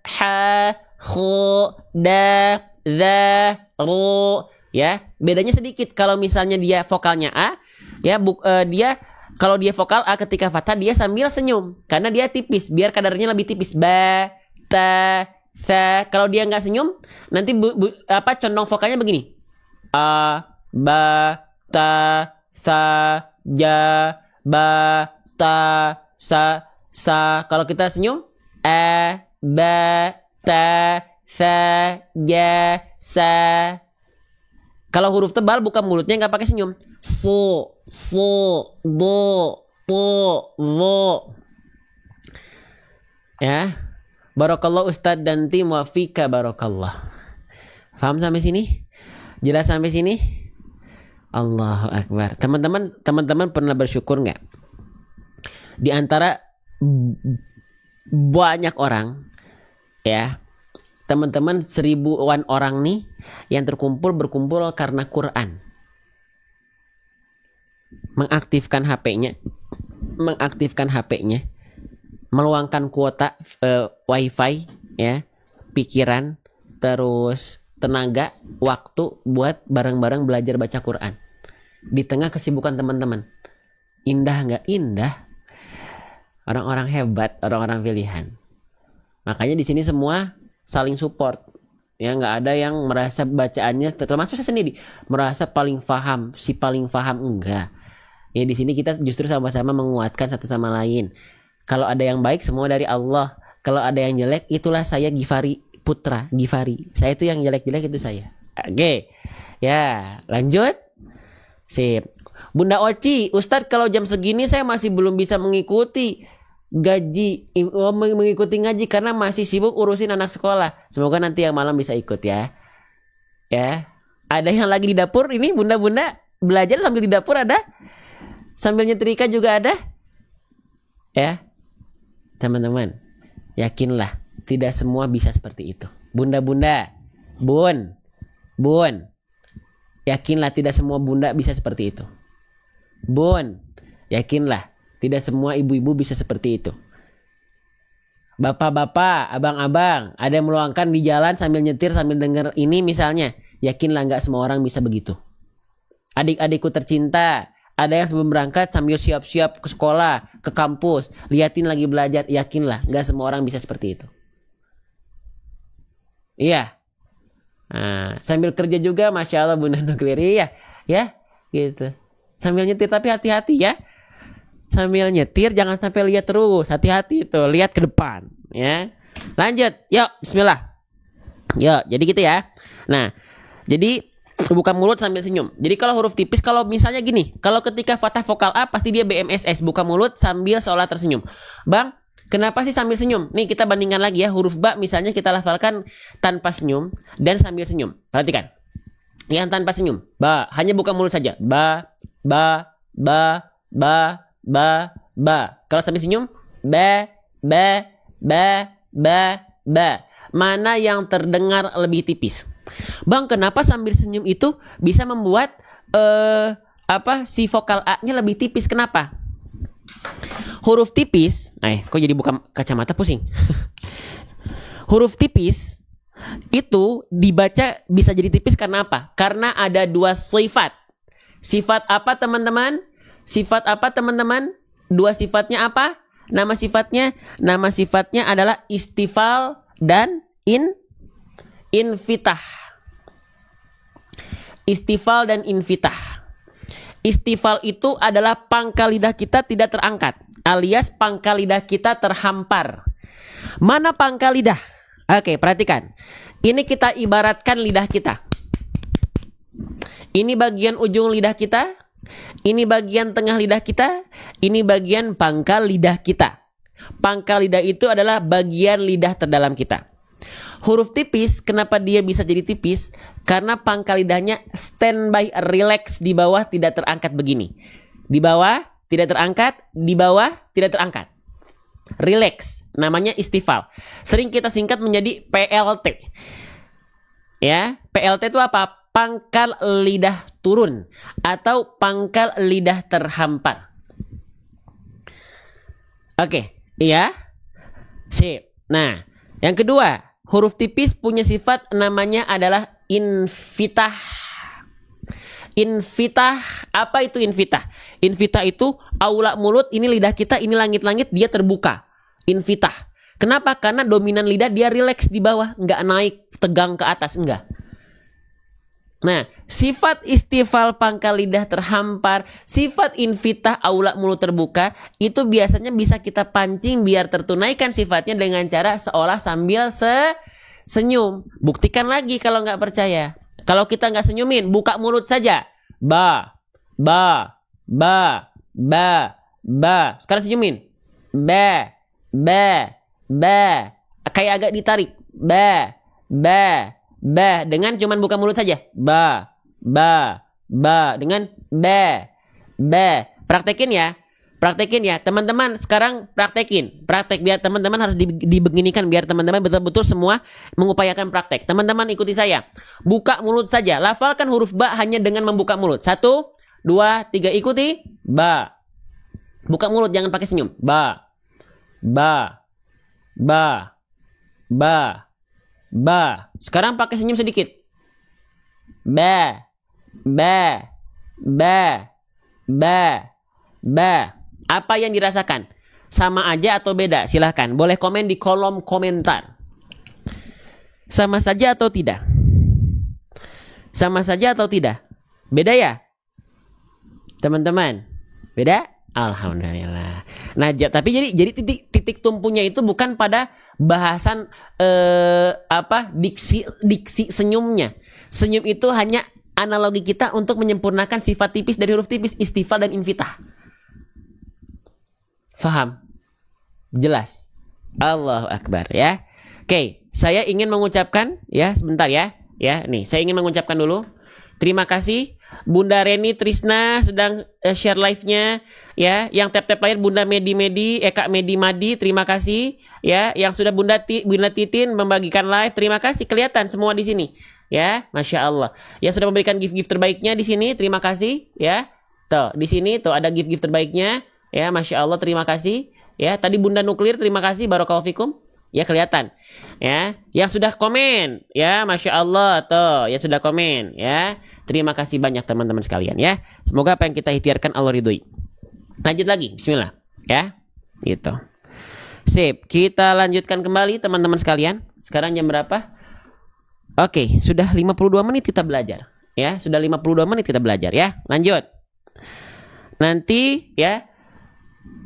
ha, khu, da, za, ru. Ya, bedanya sedikit. Kalau misalnya dia vokalnya A, ya dia kalau dia vokal A ketika fathah dia sambil senyum karena dia tipis, biar kadarnya lebih tipis. Ba, ta, sa. Kalau dia nggak senyum, nanti condong vokalnya begini. A, ba, ta, sa, ja, ba, ta, sa. Kalau kita senyum, a, ba, ta, sa, ja, sa. Kalau huruf tebal buka mulutnya nggak pakai senyum. So, do, po, wo. Ya. Barakallah Ustadz dan tim wafika barakallah. Paham sampai sini? Jelas sampai sini? Allahu Akbar. Teman-teman pernah bersyukur nggak? Di antara banyak orang, ya, teman-teman 1000-an orang nih yang berkumpul karena Quran. Mengaktifkan HP-nya, meluangkan kuota wifi, ya, pikiran, terus tenaga, waktu buat bareng-bareng belajar baca Quran. Di tengah kesibukan teman-teman. Indah nggak? Indah. Orang-orang hebat, orang-orang pilihan. Makanya di sini semua saling support. Ya, nggak ada yang merasa bacaannya, termasuk saya sendiri, merasa paling paham, si paling paham, enggak. Ya, di sini kita justru sama-sama menguatkan satu sama lain. Kalau ada yang baik semua dari Allah. Kalau ada yang jelek, itulah saya Gifari Putra Gifari. Saya itu yang jelek-jelek itu saya. Oke. Ya, lanjut. Sip. Bunda Oci, Ustadz kalau jam segini saya masih belum bisa mengikuti ngaji karena masih sibuk urusin anak sekolah. Semoga nanti yang malam bisa ikut ya. Ya. Ada yang lagi di dapur ini, bunda-bunda belajar sambil di dapur ada? Sambil nyetrika juga ada? Ya. Teman-teman, yakinlah tidak semua bisa seperti itu. Bunda-bunda, bun. Yakinlah tidak semua bunda bisa seperti itu. Bun, yakinlah tidak semua ibu-ibu bisa seperti itu. Bapak-bapak, abang-abang, ada yang meluangkan di jalan sambil nyetir sambil denger ini misalnya. Yakinlah nggak semua orang bisa begitu. Adik-adikku tercinta, ada yang sebelum berangkat sambil siap-siap ke sekolah, ke kampus, liatin lagi belajar. Yakinlah nggak semua orang bisa seperti itu. Iya. Nah, sambil kerja juga, masya Allah Bunda Nuklir, ya, gitu. Sambil nyetir tapi hati-hati ya. Sambil nyetir jangan sampai lihat terus, hati-hati itu, lihat ke depan, ya. Lanjut, yuk, Bismillah. Yuk, jadi gitu ya. Nah, jadi buka mulut sambil senyum. Jadi kalau huruf tipis, kalau misalnya gini, kalau ketika fathah vokal A pasti dia BMSS, buka mulut sambil seolah tersenyum. Bang, kenapa sih sambil senyum? Nih kita bandingkan lagi ya, huruf ba misalnya kita lafalkan tanpa senyum dan sambil senyum. Perhatikan. Yang tanpa senyum, ba, hanya buka mulut saja. Ba. Kalau sambil senyum, ba. Mana yang terdengar lebih tipis? Bang, kenapa sambil senyum itu bisa membuat si vokal A-nya lebih tipis? Kenapa? Huruf tipis, kok jadi buka kacamata pusing. Huruf tipis itu dibaca bisa jadi tipis karena apa? Karena ada dua sifat. Sifat apa teman-teman? Dua sifatnya apa? Nama sifatnya adalah istifal dan infitah. Istifal dan infitah. Istifal itu adalah pangkal lidah kita tidak terangkat, alias pangkal lidah kita terhampar. Mana pangkal lidah? Oke, perhatikan. Ini kita ibaratkan lidah kita. Ini bagian ujung lidah kita. Ini bagian tengah lidah kita. Ini bagian pangkal lidah kita. Pangkal lidah itu adalah bagian lidah terdalam kita. Huruf tipis, kenapa dia bisa jadi tipis? Karena pangkal lidahnya standby, relax di bawah, tidak terangkat begini. Di bawah tidak terangkat, di bawah tidak terangkat. Relax, namanya istifal. Sering kita singkat menjadi PLT. Ya, PLT itu apa? Pangkal lidah turun atau pangkal lidah terhampar. Oke, iya. Sip. Nah, yang kedua, huruf tipis punya sifat namanya adalah infitah. Infitah, apa itu infitah? Infitah itu aula mulut, ini lidah kita, ini langit-langit, dia terbuka. Infitah. Kenapa? Karena dominan lidah dia rileks di bawah, nggak naik tegang ke atas, enggak. Nah, sifat istifal pangkal lidah terhampar, sifat infitah aula mulut terbuka, itu biasanya bisa kita pancing biar tertunaikan sifatnya dengan cara seolah sambil senyum. Buktikan lagi kalau nggak percaya. Kalau kita nggak senyumin, buka mulut saja. Ba, ba, ba, ba, ba. Sekarang senyumin. Ba, ba, ba. Kayak agak ditarik. Ba, ba, ba. Dengan cuman buka mulut saja. Ba, ba, ba. Dengan ba, ba. Praktekin ya. Praktekin ya, teman-teman sekarang praktekin. Praktek biar teman-teman harus dibeginikan biar teman-teman betul-betul semua mengupayakan praktek. Teman-teman ikuti saya. Buka mulut saja. Lafalkan huruf ba hanya dengan membuka mulut. 1, 2, 3 ikuti. Ba. Buka mulut jangan pakai senyum. Ba. Ba. Ba. Ba. Ba. Sekarang pakai senyum sedikit. Ba. Ba. Ba. Ba. Ba. Apa yang dirasakan? Sama aja atau beda? Silahkan. Boleh komen di kolom komentar. Sama saja atau tidak? Sama saja atau tidak? Beda ya? Teman-teman? Beda? Alhamdulillah. Nah, tapi jadi titik tumpunya itu bukan pada bahasan diksi senyumnya. Senyum itu hanya analogi kita untuk menyempurnakan sifat tipis dari huruf tipis, istifal dan infitah. Faham? Jelas? Allahu Akbar ya. Oke, saya ingin mengucapkan ya, sebentar ya. Ya, nih, saya ingin mengucapkan dulu. Terima kasih Bunda Reni Trisna sedang share live-nya ya. Yang tap-tap layar Bunda Medi, Kak Medi Madi, terima kasih ya. Yang sudah Bunda Titin membagikan live, terima kasih, kelihatan semua di sini. Ya, Masya Allah. Yang sudah memberikan gift-gift terbaiknya di sini, terima kasih ya. Tuh, di sini tuh ada gift-gift terbaiknya. Ya, Masya Allah, terima kasih. Ya, tadi Bunda Nuklir, terima kasih. Barakallahu fikum. Ya, kelihatan. Ya, yang sudah komen. Ya, Masya Allah, tuh, ya sudah komen. Ya, terima kasih banyak teman-teman sekalian. Ya, semoga apa yang kita ikhtiarkan Allah ridhoi. Lanjut lagi, Bismillah. Ya, gitu. Sip, kita lanjutkan kembali teman-teman sekalian. Sekarang jam berapa? Oke, sudah 52 menit kita belajar. Ya, sudah 52 menit kita belajar ya. Lanjut. Nanti ya.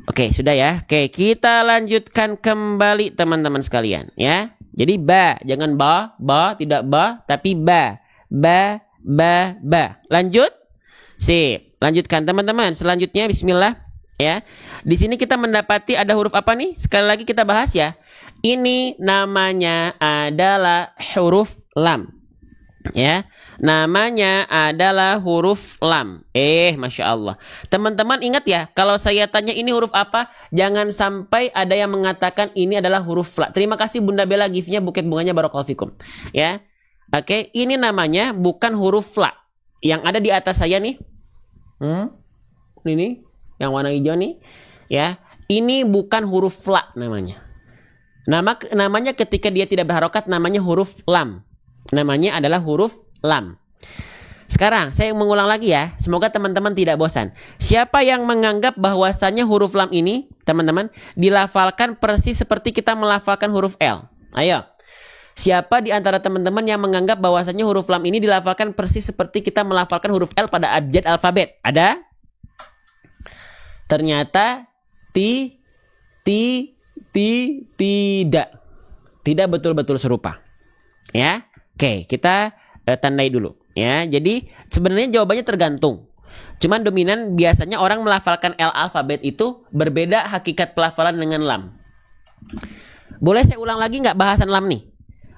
Oke, sudah ya. Oke, kita lanjutkan kembali teman-teman sekalian ya. Jadi ba, jangan ba, tidak ba, tapi ba. Ba, ba, ba. Lanjut? Sip. Lanjutkan teman-teman. Selanjutnya bismillah ya. Di sini kita mendapati ada huruf apa nih? Sekali lagi kita bahas ya. Ini namanya adalah huruf lam. Ya, namanya adalah huruf lam. Masya Allah. Teman-teman ingat ya, kalau saya tanya ini huruf apa, jangan sampai ada yang mengatakan ini adalah huruf la. Terima kasih Bunda Bella giftnya, buket bunganya, barakallahu fikum. Ya, oke, ini namanya bukan huruf la. Yang ada di atas saya nih, ini, yang warna hijau nih, ya, ini bukan huruf la namanya. Namanya ketika dia tidak berharokat namanya huruf lam. Namanya adalah huruf lam. Sekarang saya mengulang lagi ya. Semoga teman-teman tidak bosan. Siapa yang menganggap bahwasannya huruf lam ini, teman-teman, dilafalkan persis seperti kita melafalkan huruf L? Ayo. Siapa di antara teman-teman yang menganggap bahwasannya huruf lam ini dilafalkan persis seperti kita melafalkan huruf L pada abjad alfabet? Ada? Ternyata tidak. tidak betul-betul serupa. Ya. Oke, kita tandai dulu ya. Jadi sebenarnya jawabannya tergantung. Cuman dominan biasanya orang melafalkan L alfabet itu berbeda hakikat pelafalan dengan lam. Boleh saya ulang lagi nggak bahasan lam nih?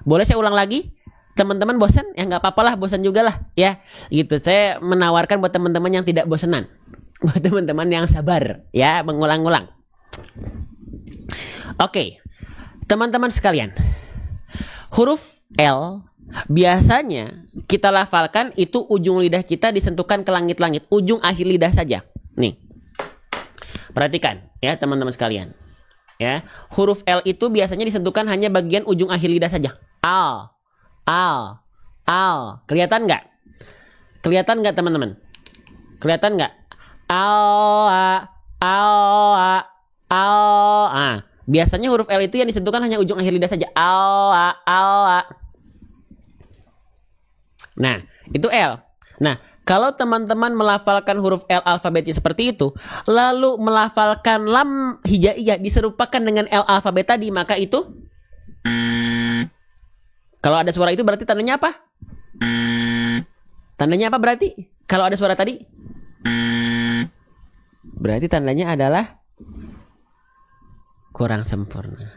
Boleh saya ulang lagi? Teman-teman bosan? Ya nggak apa-apa lah, bosan juga lah ya. Gitu. Saya menawarkan buat teman-teman yang tidak bosanan. Buat teman-teman yang sabar ya, mengulang-ulang. Oke. Teman-teman sekalian. Huruf L biasanya kita lafalkan itu ujung lidah kita disentuhkan ke langit-langit, ujung akhir lidah saja. Nih. Perhatikan ya teman-teman sekalian. Ya, huruf L itu biasanya disentuhkan hanya bagian ujung akhir lidah saja. Al. Kelihatan nggak? Kelihatan nggak teman-teman? Kelihatan nggak? Al. Biasanya huruf L itu yang disentuhkan hanya ujung akhir lidah saja. Al. Nah, itu L. Nah, kalau teman-teman melafalkan huruf L alfabetnya seperti itu, lalu melafalkan lam hijaiyah diserupakan dengan L alfabet tadi, maka itu kalau ada suara itu berarti tandanya apa? Tandanya apa berarti? Kalau ada suara tadi? Berarti tandanya adalah kurang sempurna.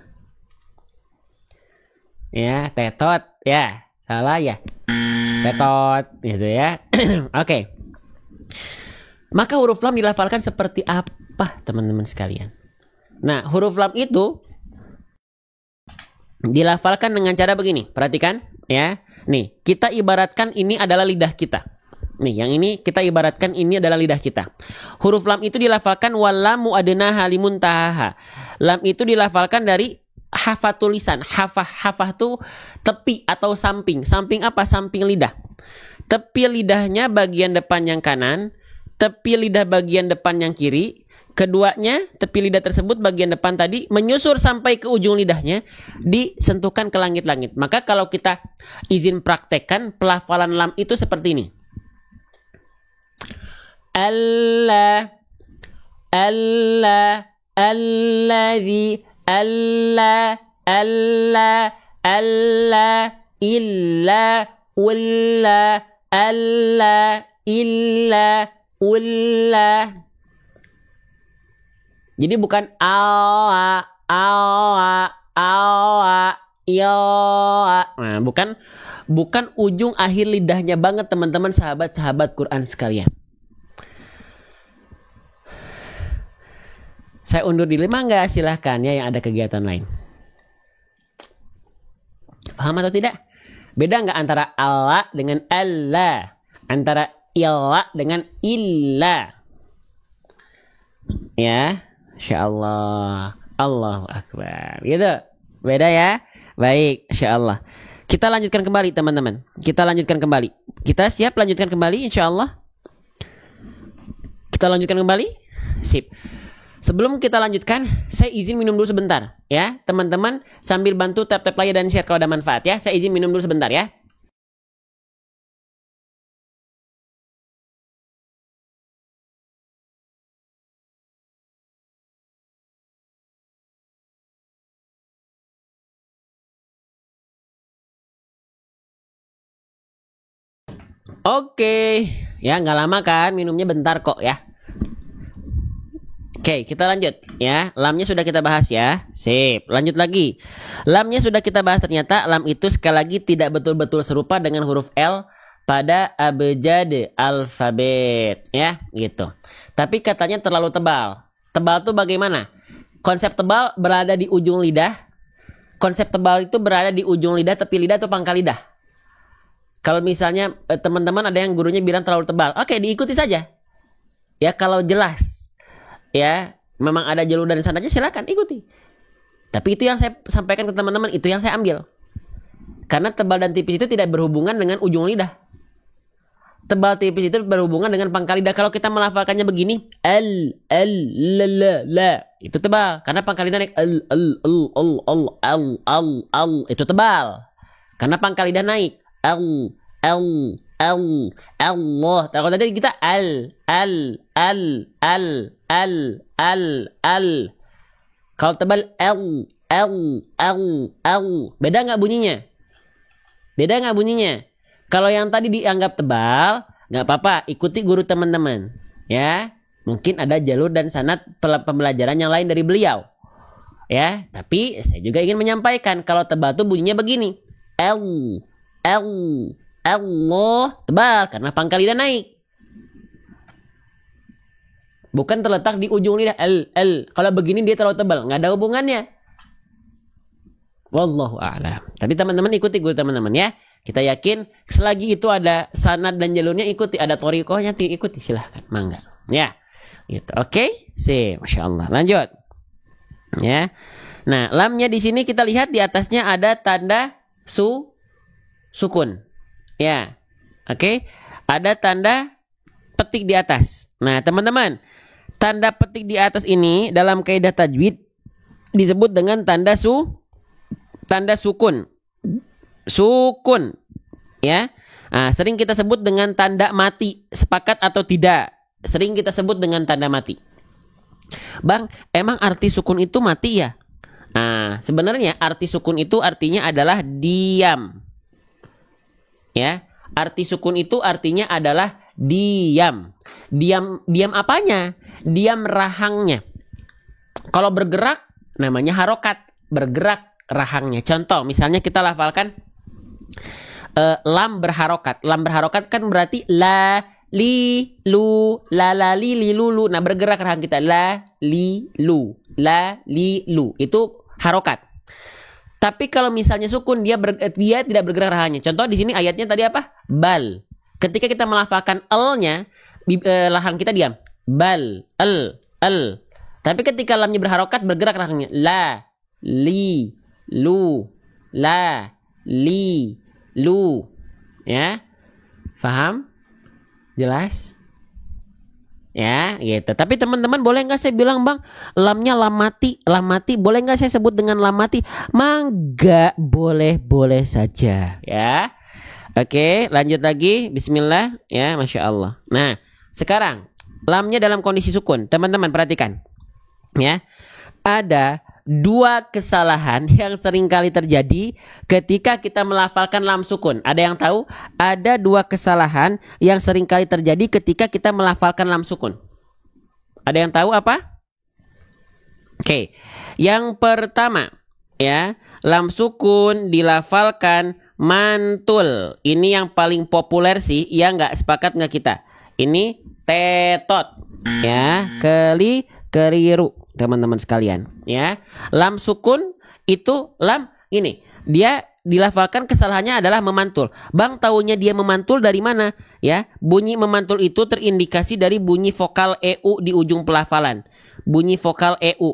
Ya, tetot. Ya, salah ya. Tetot gitu ya. Oke. Maka huruf lam dilafalkan seperti apa teman-teman sekalian? Nah, huruf lam itu dilafalkan dengan cara begini. Perhatikan ya. Nih, kita ibaratkan ini adalah lidah kita. Nih, yang ini kita ibaratkan ini adalah lidah kita. Huruf lam itu dilafalkan walamu adnaha limuntahaha. Lam itu dilafalkan dari hafatul lisan. Hafah tuh tepi atau samping. Samping apa? Samping lidah. Tepi lidahnya bagian depan yang kanan, tepi lidah bagian depan yang kiri. Keduanya, tepi lidah tersebut bagian depan tadi menyusur sampai ke ujung lidahnya, disentuhkan ke langit-langit. Maka kalau kita izin praktekkan pelafalan lam itu seperti ini. Allah, alladzi, Allah, illa, walla, Allah, illa, walla. Jadi bukan nah, bukan ujung akhir lidahnya banget teman-teman sahabat-sahabat Quran sekalian. Saya undur diri nggak? Silahkan ya yang ada kegiatan lain. Paham atau tidak? Beda nggak antara Allah dengan Allah? Antara illa dengan illa? Ya, insyaallah. Allahu Akbar. Gitu. Beda ya? Baik, insyaallah. Kita lanjutkan kembali teman-teman. Kita lanjutkan kembali. Kita siap lanjutkan kembali insyaallah? Kita lanjutkan kembali? Sip. Sebelum kita lanjutkan, saya izin minum dulu sebentar ya. Teman-teman sambil bantu tap-tap like dan share kalau ada manfaat ya. Saya izin minum dulu sebentar ya. Oke, ya nggak lama kan, minumnya bentar kok ya. Oke, kita lanjut ya. Lamnya sudah kita bahas ya. Sip, lanjut lagi. Lamnya sudah kita bahas, ternyata lam itu sekali lagi tidak betul-betul serupa dengan huruf L pada abjad alfabet ya, gitu. Tapi katanya terlalu tebal. Tebal tuh bagaimana? Konsep tebal berada di ujung lidah. Konsep tebal itu berada di ujung lidah, tepi lidah atau pangkal lidah. Kalau misalnya teman-teman ada yang gurunya bilang terlalu tebal, oke, diikuti saja. Ya kalau jelas ya memang ada jalur dari sananya, silakan ikuti. Tapi itu yang saya sampaikan ke teman-teman, itu yang saya ambil. Karena tebal dan tipis itu tidak berhubungan dengan ujung lidah. Tebal tipis itu berhubungan dengan pangkal lidah. Kalau kita melafalkannya begini, la, itu tebal. Karena pangkal lidah naik, itu tebal. Karena pangkal lidah naik, Allah. Kalau tadi kita al. Kalau tebal Beda nggak bunyinya? Beda nggak bunyinya? Kalau yang tadi dianggap tebal, nggak apa-apa, ikuti guru teman-teman. Ya, mungkin ada jalur dan sanad pembelajaran yang lain dari beliau. Ya, tapi saya juga ingin menyampaikan kalau tebal tuh bunyinya begini. Allah tebal karena pangkal lidah naik. Bukan terletak di ujung lidah. Kalau begini dia terlalu tebal, nggak ada hubungannya. Wallahu a'lam. Tapi teman-teman ikuti guru teman-teman ya. Kita yakin selagi itu ada sanad dan jalurnya ikuti, ada thoriqohnya ikuti, silahkan, mangga. Ya. Gitu. Oke? Masya Allah. Lanjut. Ya. Nah, lamnya di sini kita lihat di atasnya ada tanda sukun. Ya. Oke? Ada tanda petik di atas. Nah, teman-teman, tanda petik di atas ini dalam kaidah tajwid disebut dengan tanda sukun. Sukun. Ya. Nah, sering kita sebut dengan tanda mati. Sepakat atau tidak? Sering kita sebut dengan tanda mati. Bang, emang arti sukun itu mati ya? Nah, sebenarnya arti sukun itu artinya adalah diam. Ya. Arti sukun itu artinya adalah diam. Diam apanya? Diam rahangnya. Kalau bergerak namanya harokat. Bergerak rahangnya. Contoh, misalnya kita lafalkan lam berharokat. Lam berharokat kan berarti la, li, lu, la, li, lu, lu. Nah, bergerak rahang kita. La, li, lu. La, li, lu. Itu harokat. Tapi kalau misalnya sukun, dia tidak bergerak rahangnya. Contoh di sini ayatnya tadi apa? Bal. Ketika kita melafalkan l-nya, rahang kita diam. Bal, el. Tapi ketika lamnya berharokat, bergerak rahangnya. La, li, lu, la, li, lu. Ya. Faham? Jelas? Ya, gitu. Tapi teman-teman boleh nggak saya bilang, Bang, lamnya lam mati, boleh nggak saya sebut dengan lam mati? Mangga, boleh saja. Ya. Oke, lanjut lagi. Bismillah. Ya, Masya Allah. Nah, sekarang lamnya dalam kondisi sukun. Teman-teman perhatikan. Ya, ada dua kesalahan yang sering kali terjadi ketika kita melafalkan lam sukun. Ada yang tahu? Ada dua kesalahan yang sering kali terjadi ketika kita melafalkan lam sukun. Ada yang tahu apa? Oke. Yang pertama, ya, lam sukun dilafalkan mantul. Ini yang paling populer sih. Ya, nggak sepakat nggak kita? Ini tetot. Ya, keliru. Teman-teman sekalian, ya. Lam sukun itu lam ini. Dia dilafalkan kesalahannya adalah memantul. Bang, taunya dia memantul dari mana? Ya, bunyi memantul itu terindikasi dari bunyi vokal EU di ujung pelafalan. Bunyi vokal EU.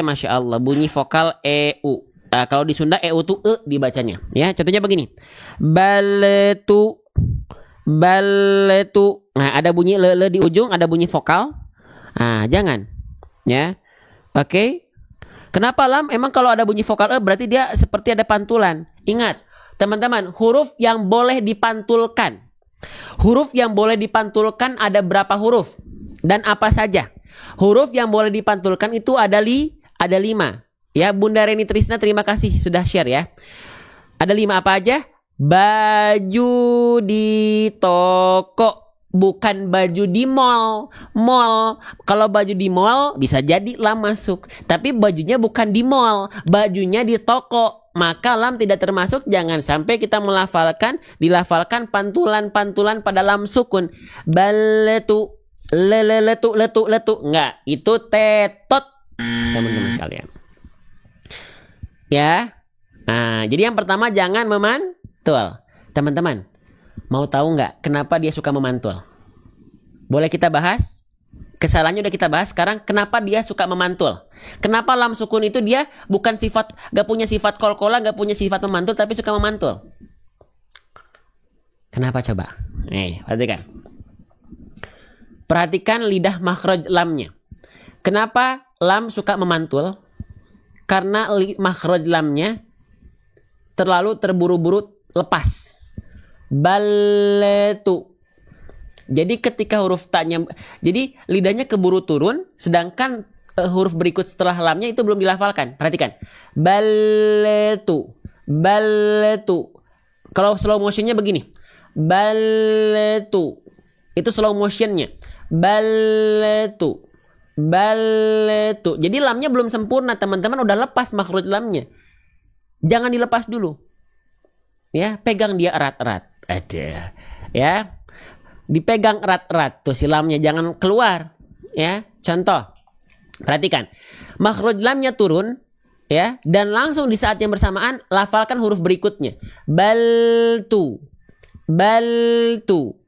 Masya Allah, bunyi vokal EU. Kalau di Sunda EU tuh dibacanya. Ya, contohnya begini. Baletu. Nah, ada bunyi le di ujung, ada bunyi vokal. Jangan. Ya, oke. Kenapa lam? Emang kalau ada bunyi vokal berarti dia seperti ada pantulan. Ingat, teman-teman, huruf yang boleh dipantulkan. Huruf yang boleh dipantulkan ada berapa huruf? Dan apa saja? Huruf yang boleh dipantulkan itu ada 5. Ya, Bunda Reni Trisna terima kasih sudah share ya. Ada 5 apa aja? Baju di toko. Bukan baju di mall. Kalau baju di mall bisa jadi lam masuk. Tapi bajunya bukan di mall. Bajunya di toko. Maka lam tidak termasuk. Jangan sampai kita dilafalkan pantulan-pantulan pada lam sukun. Baletu. Letu. Enggak. Itu tetot. Teman-teman sekalian. Ya. Nah, jadi yang pertama jangan memantul. Teman-teman. Mau tahu nggak kenapa dia suka memantul? Boleh kita bahas? Kesalahannya udah kita bahas. Sekarang kenapa dia suka memantul? Kenapa lam sukun itu dia bukan sifat, nggak punya sifat kolkola, nggak punya sifat memantul, tapi suka memantul? Kenapa coba? Perhatikan. Perhatikan lidah makhraj lamnya. Kenapa lam suka memantul? Karena makhraj lamnya terlalu terburu-buru lepas. Baletu. Jadi ketika huruf ta'nya, jadi lidahnya keburu turun, sedangkan huruf berikut setelah lamnya itu belum dilafalkan. Perhatikan. Baltu. Baltu. Kalau slow motionnya begini. Baltu. Itu slow motionnya. Baltu. Baltu. Jadi lamnya belum sempurna, teman-teman, udah lepas makhraj lamnya. Jangan dilepas dulu. Ya, pegang dia erat-erat. Ada. Ya. Dipegang erat-erat tuh si lamnya, jangan keluar. Ya, contoh. Perhatikan. Makhraj lamnya turun, ya, dan langsung di saat yang bersamaan lafalkan huruf berikutnya. Baltu. Baltu.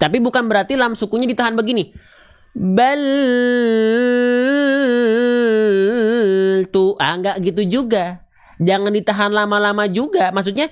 Tapi bukan berarti lam sukunya ditahan begini. Baltu. Enggak gitu juga. Jangan ditahan lama-lama juga. Maksudnya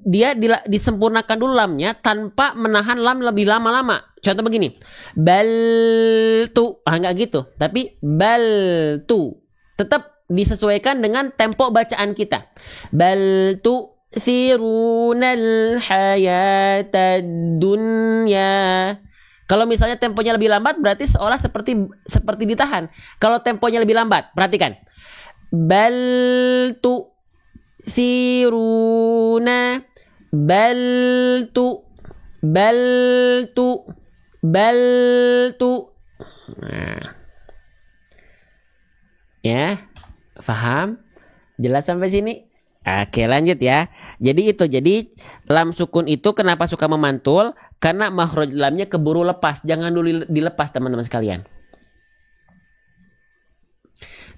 dia disempurnakan dulu lamnya tanpa menahan lam lebih lama-lama. Contoh begini. Baltu. Enggak gitu. Tapi baltu. Tetap disesuaikan dengan tempo bacaan kita. Baltu sirunal hayatad dunya. Kalau misalnya temponya lebih lambat berarti seolah seperti ditahan. Kalau temponya lebih lambat, perhatikan. Baltu siruna baltu baltu baltu. Nah. Ya, paham? Jelas sampai sini? Oke, lanjut ya. Jadi lam sukun itu kenapa suka memantul? Karena makhraj lamnya keburu lepas. Jangan dulu dilepas, teman-teman sekalian.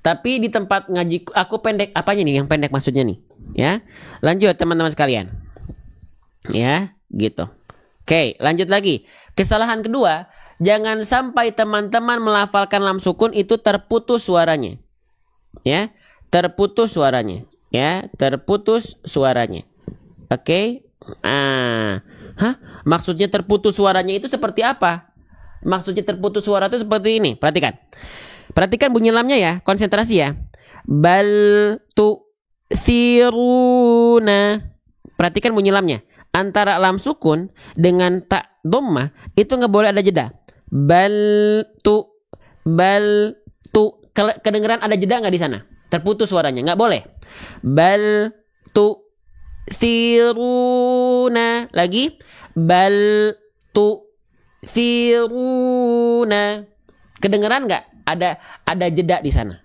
Tapi di tempat ngaji aku pendek, apanya nih yang pendek maksudnya nih? Ya. Lanjut teman-teman sekalian. Ya, gitu. Oke, lanjut lagi. Kesalahan kedua, jangan sampai teman-teman melafalkan lam sukun itu terputus suaranya. Ya, terputus suaranya. Ya, terputus suaranya. Oke. Maksudnya terputus suaranya itu seperti apa? Maksudnya terputus suara itu seperti ini. Perhatikan. Perhatikan bunyi lamnya ya, konsentrasi ya. Bal tu siruna. Perhatikan bunyi lamnya. Antara lam sukun dengan ta dhammah itu nggak boleh ada jeda. Bal tu kedengeran ada jeda nggak di sana? Terputus suaranya, nggak boleh. Bal tu siruna. Lagi. Bal tu siruna. Kedengeran nggak? Ada jeda di sana.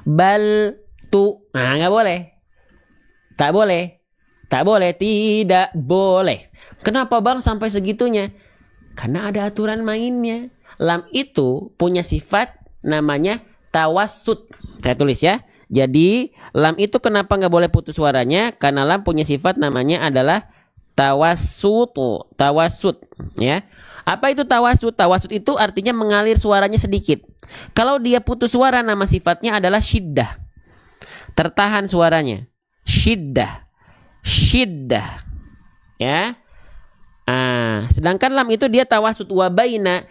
Bal tu. Nggak boleh. Tak boleh. Tak boleh. Tidak boleh. Kenapa bang sampai segitunya? Karena ada aturan mainnya. Lam itu punya sifat namanya tawassut. Saya tulis ya. Jadi lam itu kenapa nggak boleh putus suaranya? Karena lam punya sifat namanya adalah tawassut. Tawassut. Ya. Apa itu tawassut? Tawassut itu artinya mengalir suaranya sedikit. Kalau dia putus suara, nama sifatnya adalah syiddah. Tertahan suaranya. Syiddah. Syiddah. Ya. Sedangkan lam itu dia tawassut wabaina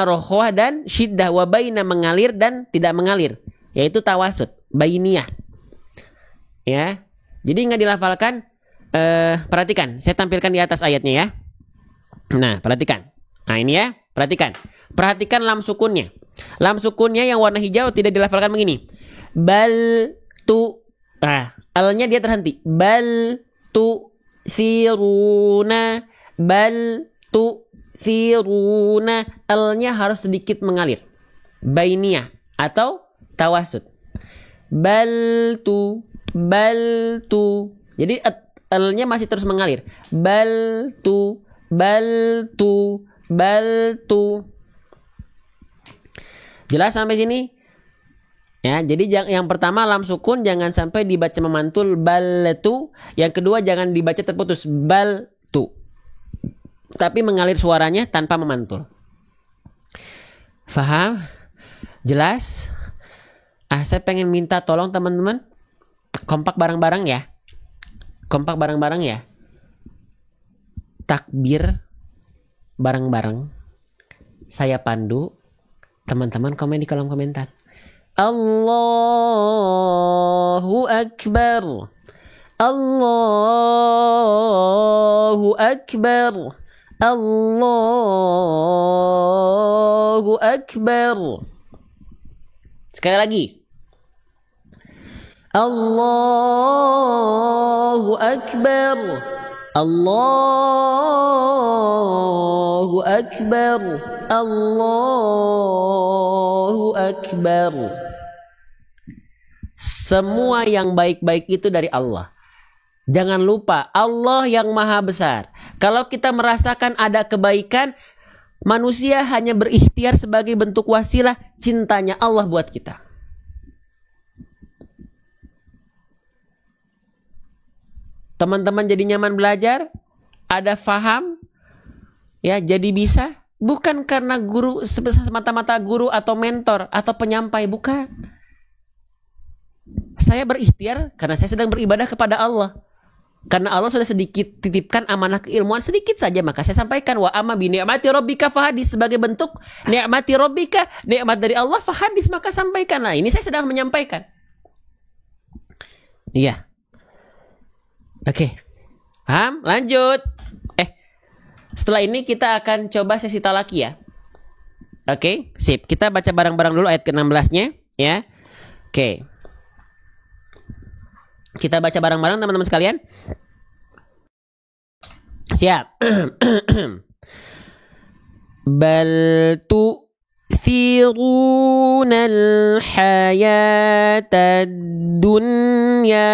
rokhwah dan syiddah, wabaina mengalir dan tidak mengalir. Yaitu tawassut, bainiyah. Ya. Jadi nggak dilafalkan. Perhatikan, saya tampilkan di atas ayatnya ya. Nah, perhatikan. Nah, ini ya, perhatikan. Perhatikan lam sukunnya. Lam sukunnya yang warna hijau tidak dilafalkan begini. Bal tu. Alnya dia terhenti. Bal tu siruna. Bal tu siruna. Alnya harus sedikit mengalir. Bainiyah atau tawassut. Bal tu. Bal tu. Jadi alnya masih terus mengalir. Bal tu. Bal tu. Jelas sampai sini? Ya, jadi yang pertama lam sukun jangan sampai dibaca memantul bal tu. Yang kedua jangan dibaca terputus bal tu. Tapi mengalir suaranya tanpa memantul. Faham? Jelas? Saya pengen minta tolong teman-teman kompak bareng-bareng ya. Kompak bareng-bareng ya. Takbir bareng-bareng. Saya pandu. Teman-teman komen di kolom komentar. Allahu Akbar. Allahu Akbar. Allahu Akbar. Sekali lagi. Allahu Akbar. Allahu Akbar. Allahu Akbar. Semua yang baik-baik itu dari Allah. Jangan lupa Allah yang maha besar. Kalau kita merasakan ada kebaikan, manusia hanya berikhtiar sebagai bentuk wasilah cintanya Allah buat kita. Teman-teman jadi nyaman belajar, ada faham, ya jadi bisa, bukan karena guru semata-mata guru atau mentor atau penyampai, bukan. Saya berikhtiar karena saya sedang beribadah kepada Allah. Karena Allah sudah sedikit titipkan amanah keilmuan sedikit saja, maka saya sampaikan wa amma bi ni'mati rabbika fahadis, sebagai bentuk ni'mati rabbika, nikmat dari Allah fahadis, maka sampaikan. Nah, ini saya sedang menyampaikan. Iya. Oke. Paham? Lanjut. Setelah ini kita akan coba sesi talaki ya. Oke, sip. Kita baca bareng-bareng dulu ayat ke-16-nya ya. Oke. Kita baca bareng-bareng teman-teman sekalian. Siap. Bal tu'thirunal hayatad dunya.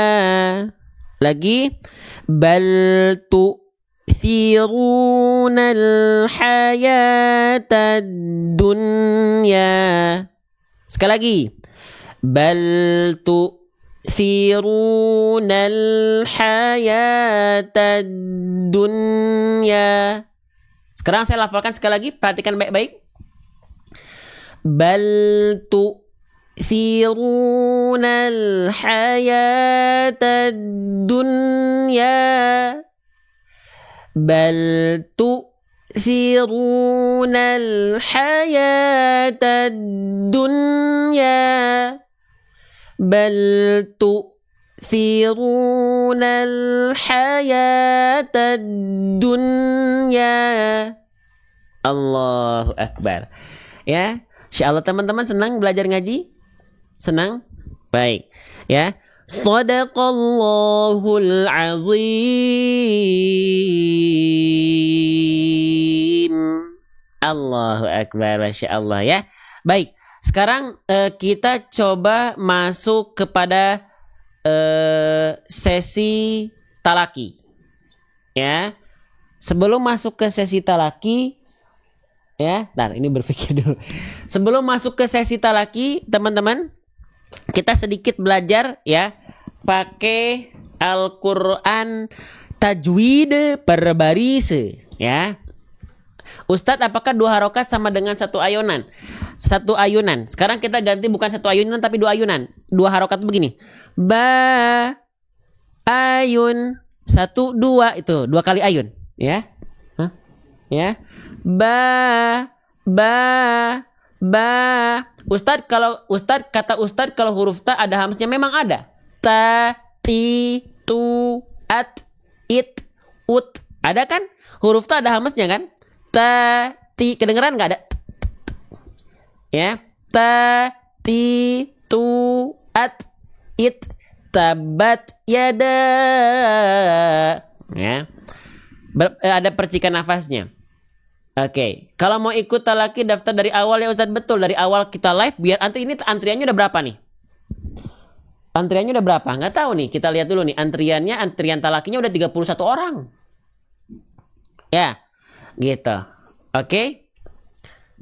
Lagi. Bal tu'thirunal hayatad dunya. Sekali lagi. Bal tu'thirunal hayatad dunya. Sekarang saya lafalkan sekali lagi, perhatikan baik-baik. Bal tu'thirunal hayatad dunya. Bal tu'thirunal hayatad dunya. Bal tu'thirunal hayatad dunya. Allahu Akbar. Ya, insyaallah teman-teman senang belajar ngaji? Senang? Baik. Ya. Shadaqallahul azim. Allahu Akbar, Masya Allah ya. Baik. Sekarang kita coba masuk kepada sesi talaki. Ya. Sebelum masuk ke sesi talaki, ya, ntar ini berpikir dulu. Sebelum masuk ke sesi talaki, teman-teman, kita sedikit belajar ya, pakai Al-Quran tajwid per baris ya. Ustadz, apakah 2 harokat sama dengan 1 ayunan? 1 ayunan. Sekarang kita ganti, bukan 1 ayunan tapi 2 ayunan. 2 harokat begini. Ba ayun 1 2 itu 2 kali ayun ya. Ya. Ba Ustadz, kata Ustadz kalau huruf ta ada hamzanya, memang ada. Ta, ti, tu, at, it, ut. Ada kan? Huruf ta ada hamzanya kan? Ta, ti, kedengeran nggak ada? Ya, ta, ti, tu, at, it, tabat, yada. Ya, ada percikan nafasnya. Oke, kalau mau ikut talaki daftar dari awal ya Ustadz. Betul, dari awal kita live, biar nanti ini antriannya udah berapa nih? Antriannya udah berapa? Nggak tahu nih, kita lihat dulu nih. Antrian talakinya udah 31 orang. Ya, gitu. Oke.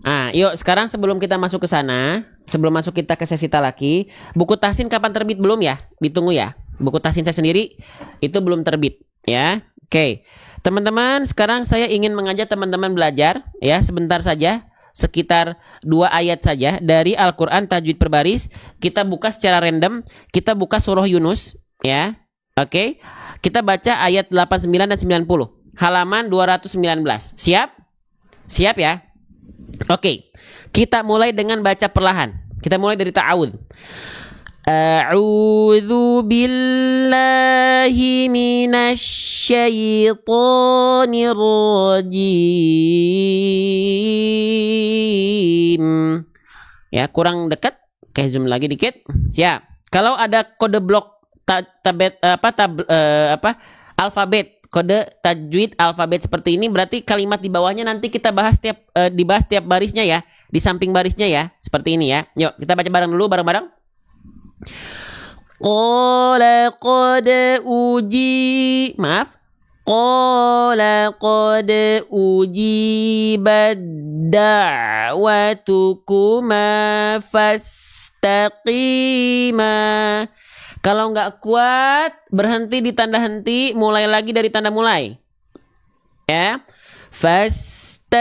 Nah, yuk sekarang sebelum kita masuk ke sana, sebelum masuk kita ke sesi talaki, buku tahsin kapan terbit belum ya? Ditunggu ya. Buku tahsin saya sendiri itu belum terbit ya. Oke. Teman-teman, sekarang saya ingin mengajak teman-teman belajar ya, sebentar saja, sekitar 2 ayat saja dari Al-Quran tajwid per baris. Kita buka secara random, kita buka surah Yunus ya. Oke. Kita baca ayat 89 dan 90, halaman 219. Siap? Siap ya? Oke. Kita mulai dengan baca perlahan. Kita mulai dari ta'awudz. A'udzu billahi minasyaitonir rajim. Ya, kurang dekat. Oke, zoom lagi dikit. Siap. Kalau ada kode blok alfabet, kode tajwid alfabet seperti ini, berarti kalimat di bawahnya nanti kita bahas dibahas tiap barisnya ya, di samping barisnya ya, seperti ini ya. Yuk, kita baca bareng dulu, bareng-bareng. Qala qad ujibat da'watukuma fastaqima. Kalau nggak kuat, berhenti di tanda henti, mulai lagi dari tanda mulai. Ya. Fastaqima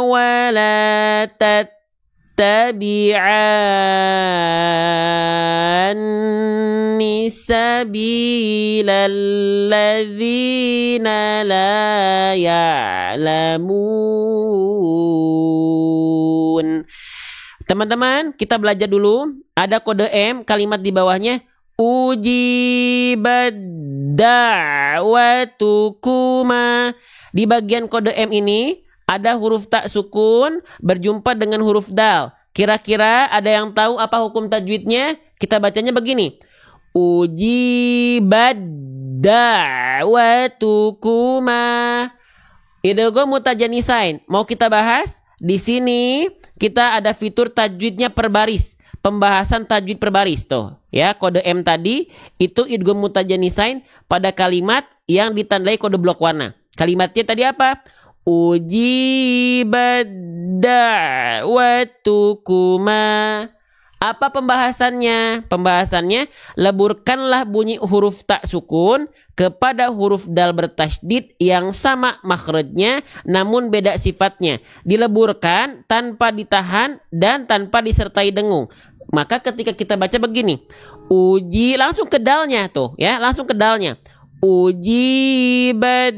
wala tattabi'anni sabilal ladzina la ya'lamun. Teman-teman, kita belajar dulu. Ada kode M, kalimat di bawahnya ujibat da'watukuma. Di bagian kode M ini ada huruf tak sukun berjumpa dengan huruf dal. Kira-kira ada yang tahu apa hukum tajwidnya? Kita bacanya begini. Ujibat da'watukuma. Idgham mutajanisain. Mau kita bahas? Di sini kita ada fitur tajwidnya per baris, pembahasan tajwid per baris tuh. Ya, kode M tadi itu idgham mutajanisain pada kalimat yang ditandai kode blok warna. Kalimatnya tadi apa? Ujibat da'watukuma. Apa pembahasannya? Pembahasannya, leburkanlah bunyi huruf tak sukun kepada huruf dal bertasydid yang sama makhrajnya namun beda sifatnya. Dileburkan tanpa ditahan dan tanpa disertai dengung. Maka ketika kita baca begini, uji, langsung ke dalnya tuh ya, langsung ke dalnya. Ujibat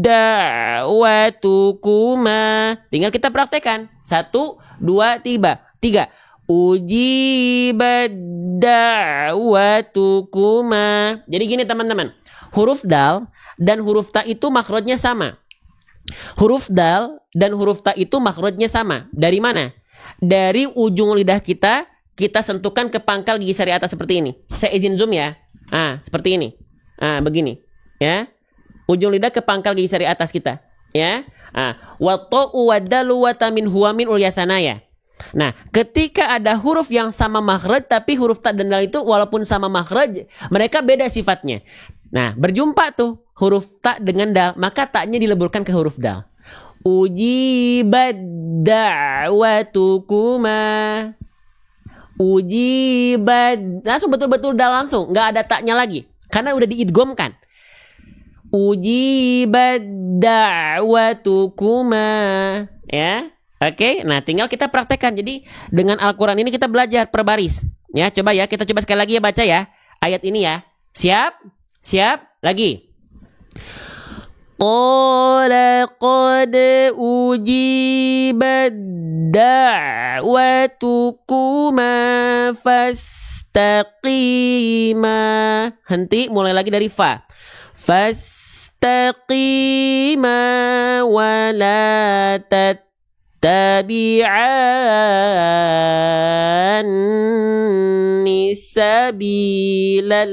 da'watukuma. Tinggal kita praktekkan. 1, 2, 3. Ujibat da'watukuma. Jadi gini teman-teman, huruf dal dan huruf ta itu makhrajnya sama. Huruf dal dan huruf ta itu makhrajnya sama. Dari mana? Dari ujung lidah kita sentuhkan ke pangkal gigi sari atas seperti ini. Saya izin zoom ya. Seperti ini. Begini, ya. Ujung lidah ke pangkal gigi sari atas kita, ya. Wa ta'u wa dalu wa tamin huwa min ulyasanaya. Nah, ketika ada huruf yang sama makhraj tapi huruf ta dan dal itu walaupun sama makhraj, mereka beda sifatnya. Nah, berjumpa tuh huruf ta dengan dal, maka taknya dileburkan ke huruf dal. Ujibat da'watukuma. Ujibat, langsung betul-betul dal langsung, nggak ada taknya lagi karena udah diidghamkan. Ujibat da'watukuma, ya. Oke, nah tinggal kita praktekkan. Jadi dengan Al-Quran ini kita belajar per baris. Ya, coba ya, kita coba sekali lagi ya baca ya ayat ini ya. Siap? Siap? Lagi. Qala qad ujibat da'watukuma fastaqima. Henti, mulai lagi dari fa. Fastaqima wala tabi'anni sabilal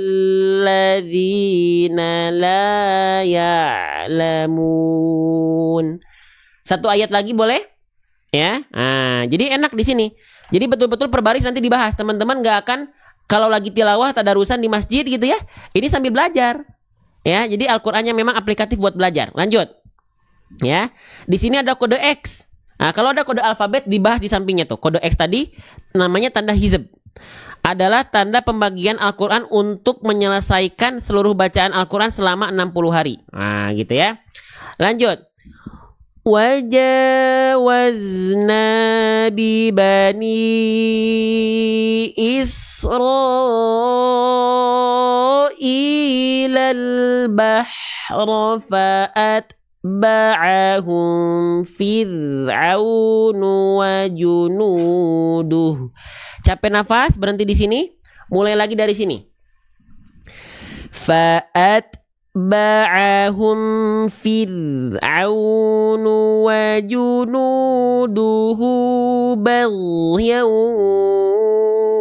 ladzina la ya'lamun. Satu ayat lagi boleh? Ya. Jadi enak di sini. Jadi betul-betul per baris nanti dibahas. Teman-teman nggak akan kalau lagi tilawah tadarusan di masjid gitu ya. Ini sambil belajar. Ya, jadi Al-Qur'annya memang aplikatif buat belajar. Lanjut. Ya. Di sini ada kode X. Nah, kalau ada kode alfabet dibahas di sampingnya tuh. Kode X tadi namanya tanda hizb. Adalah tanda pembagian Al-Quran untuk menyelesaikan seluruh bacaan Al-Quran selama 60 hari. Nah, gitu ya. Lanjut. Wajawazna bi bani Israilal bahra fa'at ba'ahum fir'aunu wa junuduh. Capek nafas, berhenti di sini. Mulai lagi dari sini. Fa'at فأتبعهم فرعون وجنوده بغيا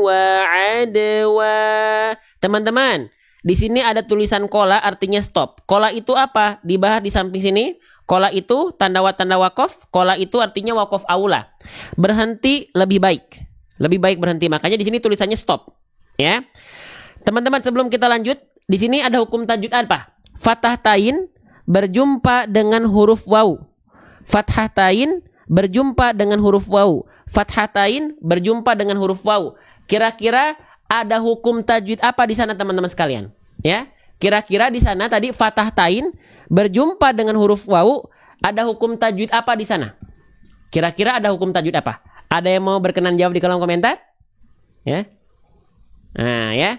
وعدوا. Teman-teman, di sini ada tulisan kola artinya stop. Kola itu apa? Dibahas di samping sini. Kola itu tanda wakof. Kola itu artinya wakof aula. Berhenti lebih baik. Lebih baik berhenti. Makanya di sini tulisannya stop. Ya. Teman-teman, sebelum kita lanjut, di sini ada hukum tajwid apa? Fathah tain berjumpa dengan huruf waw. Fathah tain berjumpa dengan huruf waw. Fathah tain berjumpa dengan huruf waw. Kira-kira ada hukum tajwid apa di sana teman-teman sekalian? Ya, kira-kira di sana tadi fathah tain berjumpa dengan huruf waw, ada hukum tajwid apa di sana? Kira-kira ada hukum tajwid apa? Ada yang mau berkenan jawab di kolom komentar? Ya. Nah, ya.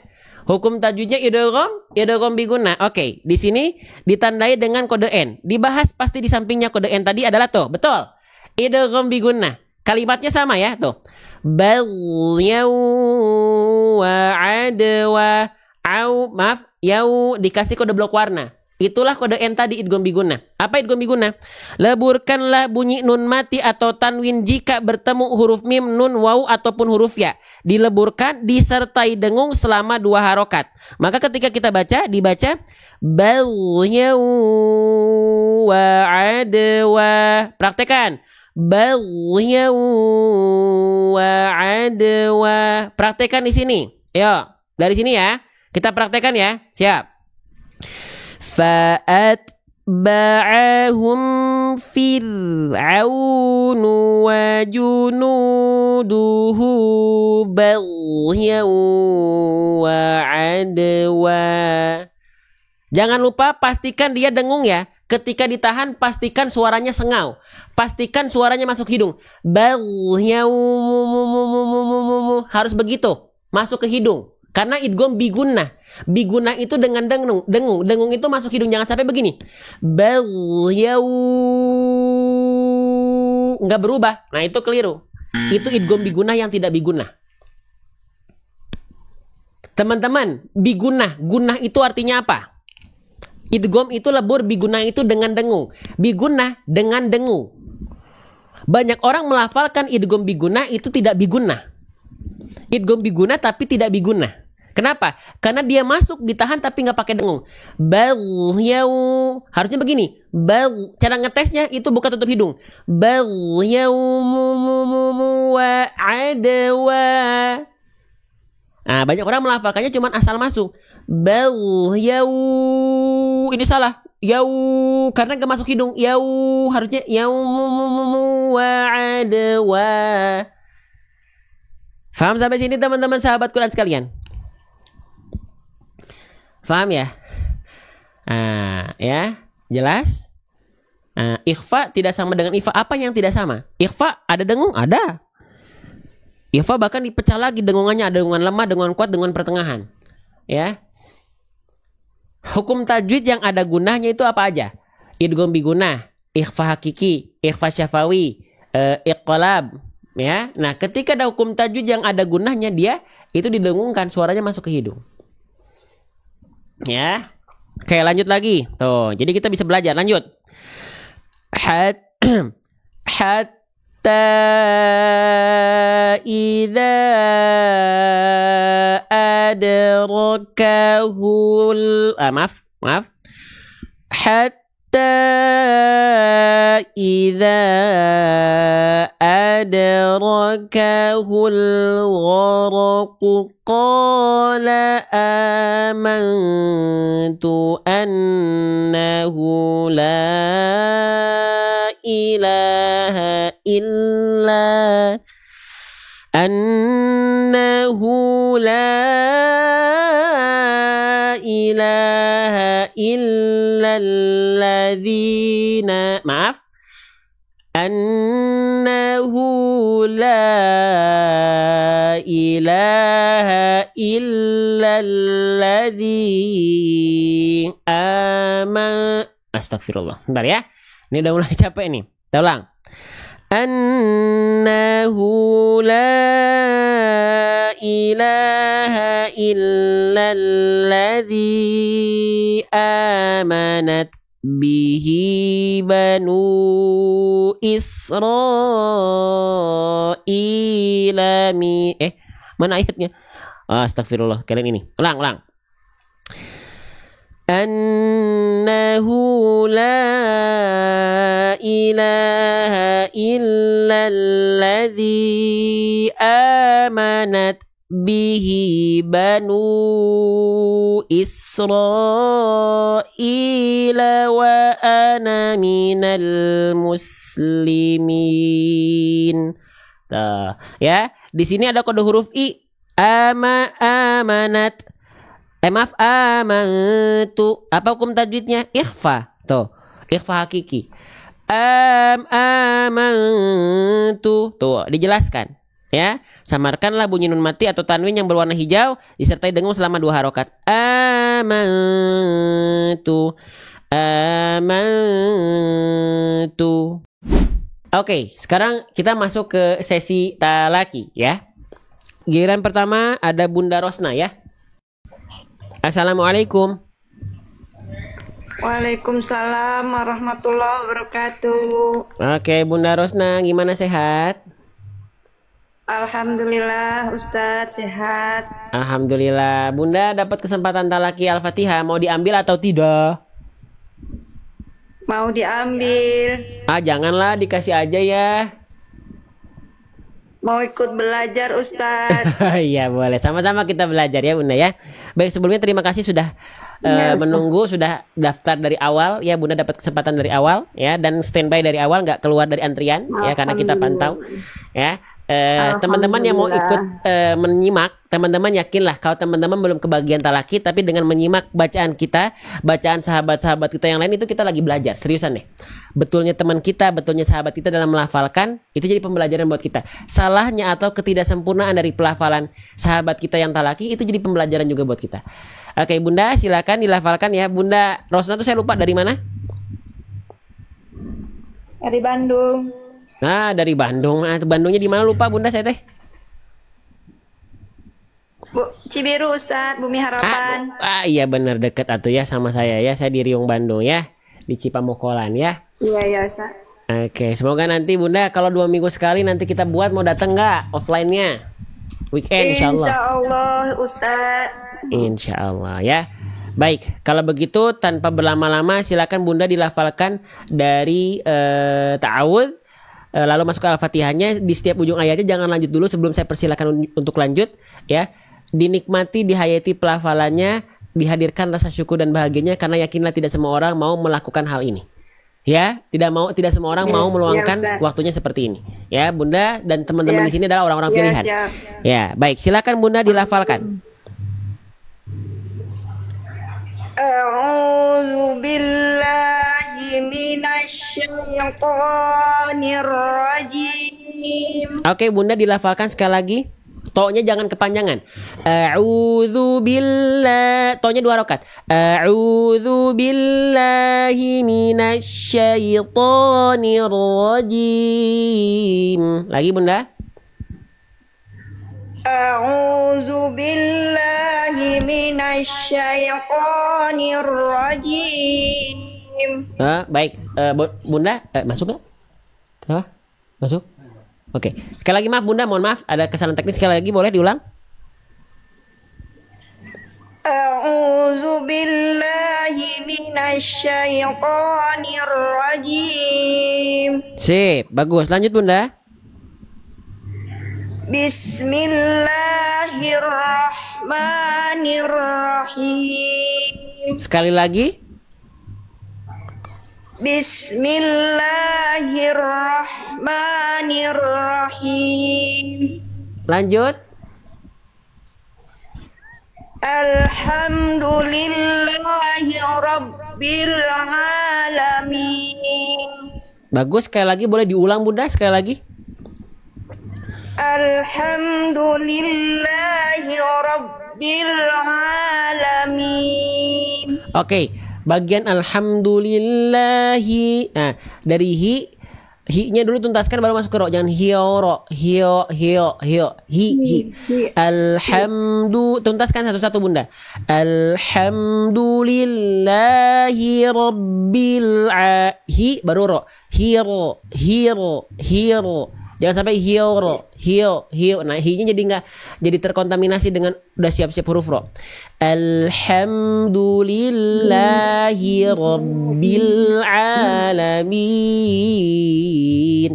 Hukum tajwidnya idgham biguna. Oke, di sini ditandai dengan kode N. Dibahas pasti di sampingnya kode N tadi adalah tuh, betul. Idgham biguna. Kalimatnya sama ya, tuh. Baghyaw wa adwa au maaf yau dikasih kode blok warna. Itulah kode N tadi idgham biguna. Apa idgham biguna? Leburkanlah bunyi nun mati atau tanwin jika bertemu huruf mim, nun, waw ataupun huruf ya. Dileburkan disertai dengung selama 2 harokat. Maka ketika kita baca dibaca baghyaw wa adwa. Praktekan. Baghyaw wa adwa. Praktekan di sini. Yo, dari sini ya. Kita praktekan ya. Siap. فأتبعهم فرعون وجنوده بغيا وعدوا. Jangan lupa pastikan dia dengung ya. Ketika ditahan pastikan suaranya sengau. Pastikan suaranya masuk hidung. Baghya harus begitu, masuk ke hidung. Karena idgham bigunnah. Bigunnah itu dengan dengung. Dengung itu masuk hidung. Jangan sampai begini. Baghyaw. Enggak berubah. Nah, itu keliru. Itu idgham bigunnah yang tidak bigunnah. Teman-teman, bigunnah. Gunnah itu artinya apa? Idgham itu lebur, bigunnah itu dengan dengung. Bigunnah dengan dengung. Banyak orang melafalkan idgham bigunnah itu tidak bigunnah. Idgham bigunnah tapi tidak bigunnah. Kenapa? Karena dia masuk ditahan tapi nggak pakai dengung. Baghyaw. Harusnya begini. Cara ngetesnya itu buka tutup hidung. Baghyaw wa adwa. Nah, banyak orang melafalkannya cuma asal masuk. Baghyaw. Ini salah. Yaw karena nggak masuk hidung. Yaw harusnya yaw wa adwa. Faham sampai sini teman-teman sahabat Quran sekalian? Faham ya? Ya, jelas? Ikhfa tidak sama dengan ifa. Apa yang tidak sama? Ikhfa ada dengung? Ada. Ikhfa bahkan dipecah lagi dengungannya. Ada dengungan lemah, dengungan kuat, dengungan pertengahan. Ya. Hukum tajwid yang ada gunahnya itu apa aja? Idgham bigunnah, ikhfa hakiki, ikhfa syafawi, iqlab. Ya, nah ketika ada hukum tajwid yang ada gunahnya dia itu didengungkan suaranya masuk ke hidung. Ya, oke lanjut lagi. Tuh, jadi kita bisa belajar. Lanjut. Hatta idza adrakahul maaf. Hatta idza adrakahul gharaqu qala amantu annahu la ilaha illa alladzina annahu la ilaha illalladzi astagfirullah. Bentar ya. Ini udah mulai capek nih. Kita ulang. Annahu la ilaha illalladzi alladzi amanat bihi banu Israila mana ayatnya? Astagfirullah, kalian ini. Ulang. Annahu la ilaha illalladzi amanat bihi banu Israila wa ana minal muslimin. Ya, di sini ada kode huruf I. Amanat. Maaf, amantu. Apa hukum tajwidnya? Ikhfa. Tuh, ikhfa hakiki. Amantu. Tuh, dijelaskan. Ya, samarkanlah bunyi nun mati atau tanwin yang berwarna hijau disertai dengung selama 2 harokat. Amantu. Amantu. Oke, sekarang kita masuk ke sesi talaki ya. Giliran pertama ada Bunda Rosna ya. Assalamualaikum. Waalaikumsalam warahmatullahi wabarakatuh. Oke, Bunda Rosna, gimana, sehat? Alhamdulillah, Ustadz sehat. Alhamdulillah. Bunda dapat kesempatan talaki Al-Fatihah, mau diambil atau tidak? Mau diambil. Janganlah, dikasih aja ya. Mau ikut belajar, Ustadz. Iya, boleh. Sama-sama kita belajar ya, Bunda ya. Baik, sebelumnya terima kasih sudah menunggu, sudah daftar dari awal ya. Bunda dapat kesempatan dari awal ya, dan standby dari awal, nggak keluar dari antrian ya, karena kita pantau ya. Teman-teman yang mau ikut menyimak, teman-teman yakinlah kalau teman-teman belum kebagian talaki, tapi dengan menyimak bacaan kita, bacaan sahabat-sahabat kita yang lain, itu kita lagi belajar, seriusan deh. Betulnya teman kita, betulnya sahabat kita dalam melafalkan, itu jadi pembelajaran buat kita. Salahnya atau ketidaksempurnaan dari pelafalan sahabat kita yang talaki, itu jadi pembelajaran juga buat kita. Oke, Bunda silakan dilafalkan ya. Bunda Rosna tuh saya lupa dari mana? Dari Bandung. Nah, dari Bandung. Bandungnya di mana lupa Bunda saya teh? Cibiru, Ustadz, Bumi Harapan. Iya benar, deket atuh ya sama saya ya. Saya di Riung Bandung ya, di Cipamokolan ya. Iya, Ustadz. Oke, semoga nanti Bunda kalau 2 minggu sekali nanti kita buat, mau datang nggak offline-nya? Weekend insyaallah. Insyaallah, Ustadz. Insyaallah ya. Baik, kalau begitu tanpa berlama-lama silakan Bunda dilafalkan dari ta'awudz. Lalu masuk ke Al-Fatihahnya. Di setiap ujung ayatnya jangan lanjut dulu sebelum saya persilakan untuk lanjut ya. Dinikmati, dihayati pelafalannya, dihadirkan rasa syukur dan bahagianya, karena yakinlah tidak semua orang mau melakukan hal ini. Ya, tidak semua orang mau meluangkan waktunya seperti ini. Ya, Bunda dan teman-teman di sini adalah orang-orang pilihan. Ya, baik, silakan Bunda dilafalkan. A'udzu billahi minasyaitonir rajim. Oke, Bunda dilafalkan sekali lagi. To-nya jangan kepanjangan. A'udzu billahi. To-nya 2 harokat. A'udzu billahi minasyaitonir rajim. Lagi, Bunda. A'udzu billahi minasyaitonir rajim. Baik, Bunda masuk nggak? Masuk. Oke, sekali lagi maaf Bunda, mohon maaf ada kesalahan teknis, sekali lagi boleh diulang? A'udzu billahi minasyaitonir rajim. Sip, bagus. Lanjut Bunda. Bismillahirrahmanirrahim. Sekali lagi. Bismillahirrahmanirrahim. Lanjut. Alhamdulillahi rabbil alamin. Bagus, sekali lagi boleh diulang Bunda, sekali lagi. Alhamdulillahi rabbil alamin. Oke, bagian alhamdulillahi. Nah, dari hi Hi-nya dulu tuntaskan baru masuk ke ro. Jangan hioro, hio, hi. Alhamdu, tuntaskan satu-satu Bunda. Alhamdulillahi rabbil hi baru ro. Hiro. Jangan sampai hio. Nah, hi-nya jadi terkontaminasi dengan udah siap-siap huruf ro. Alhamdulillahi rabbil alamin.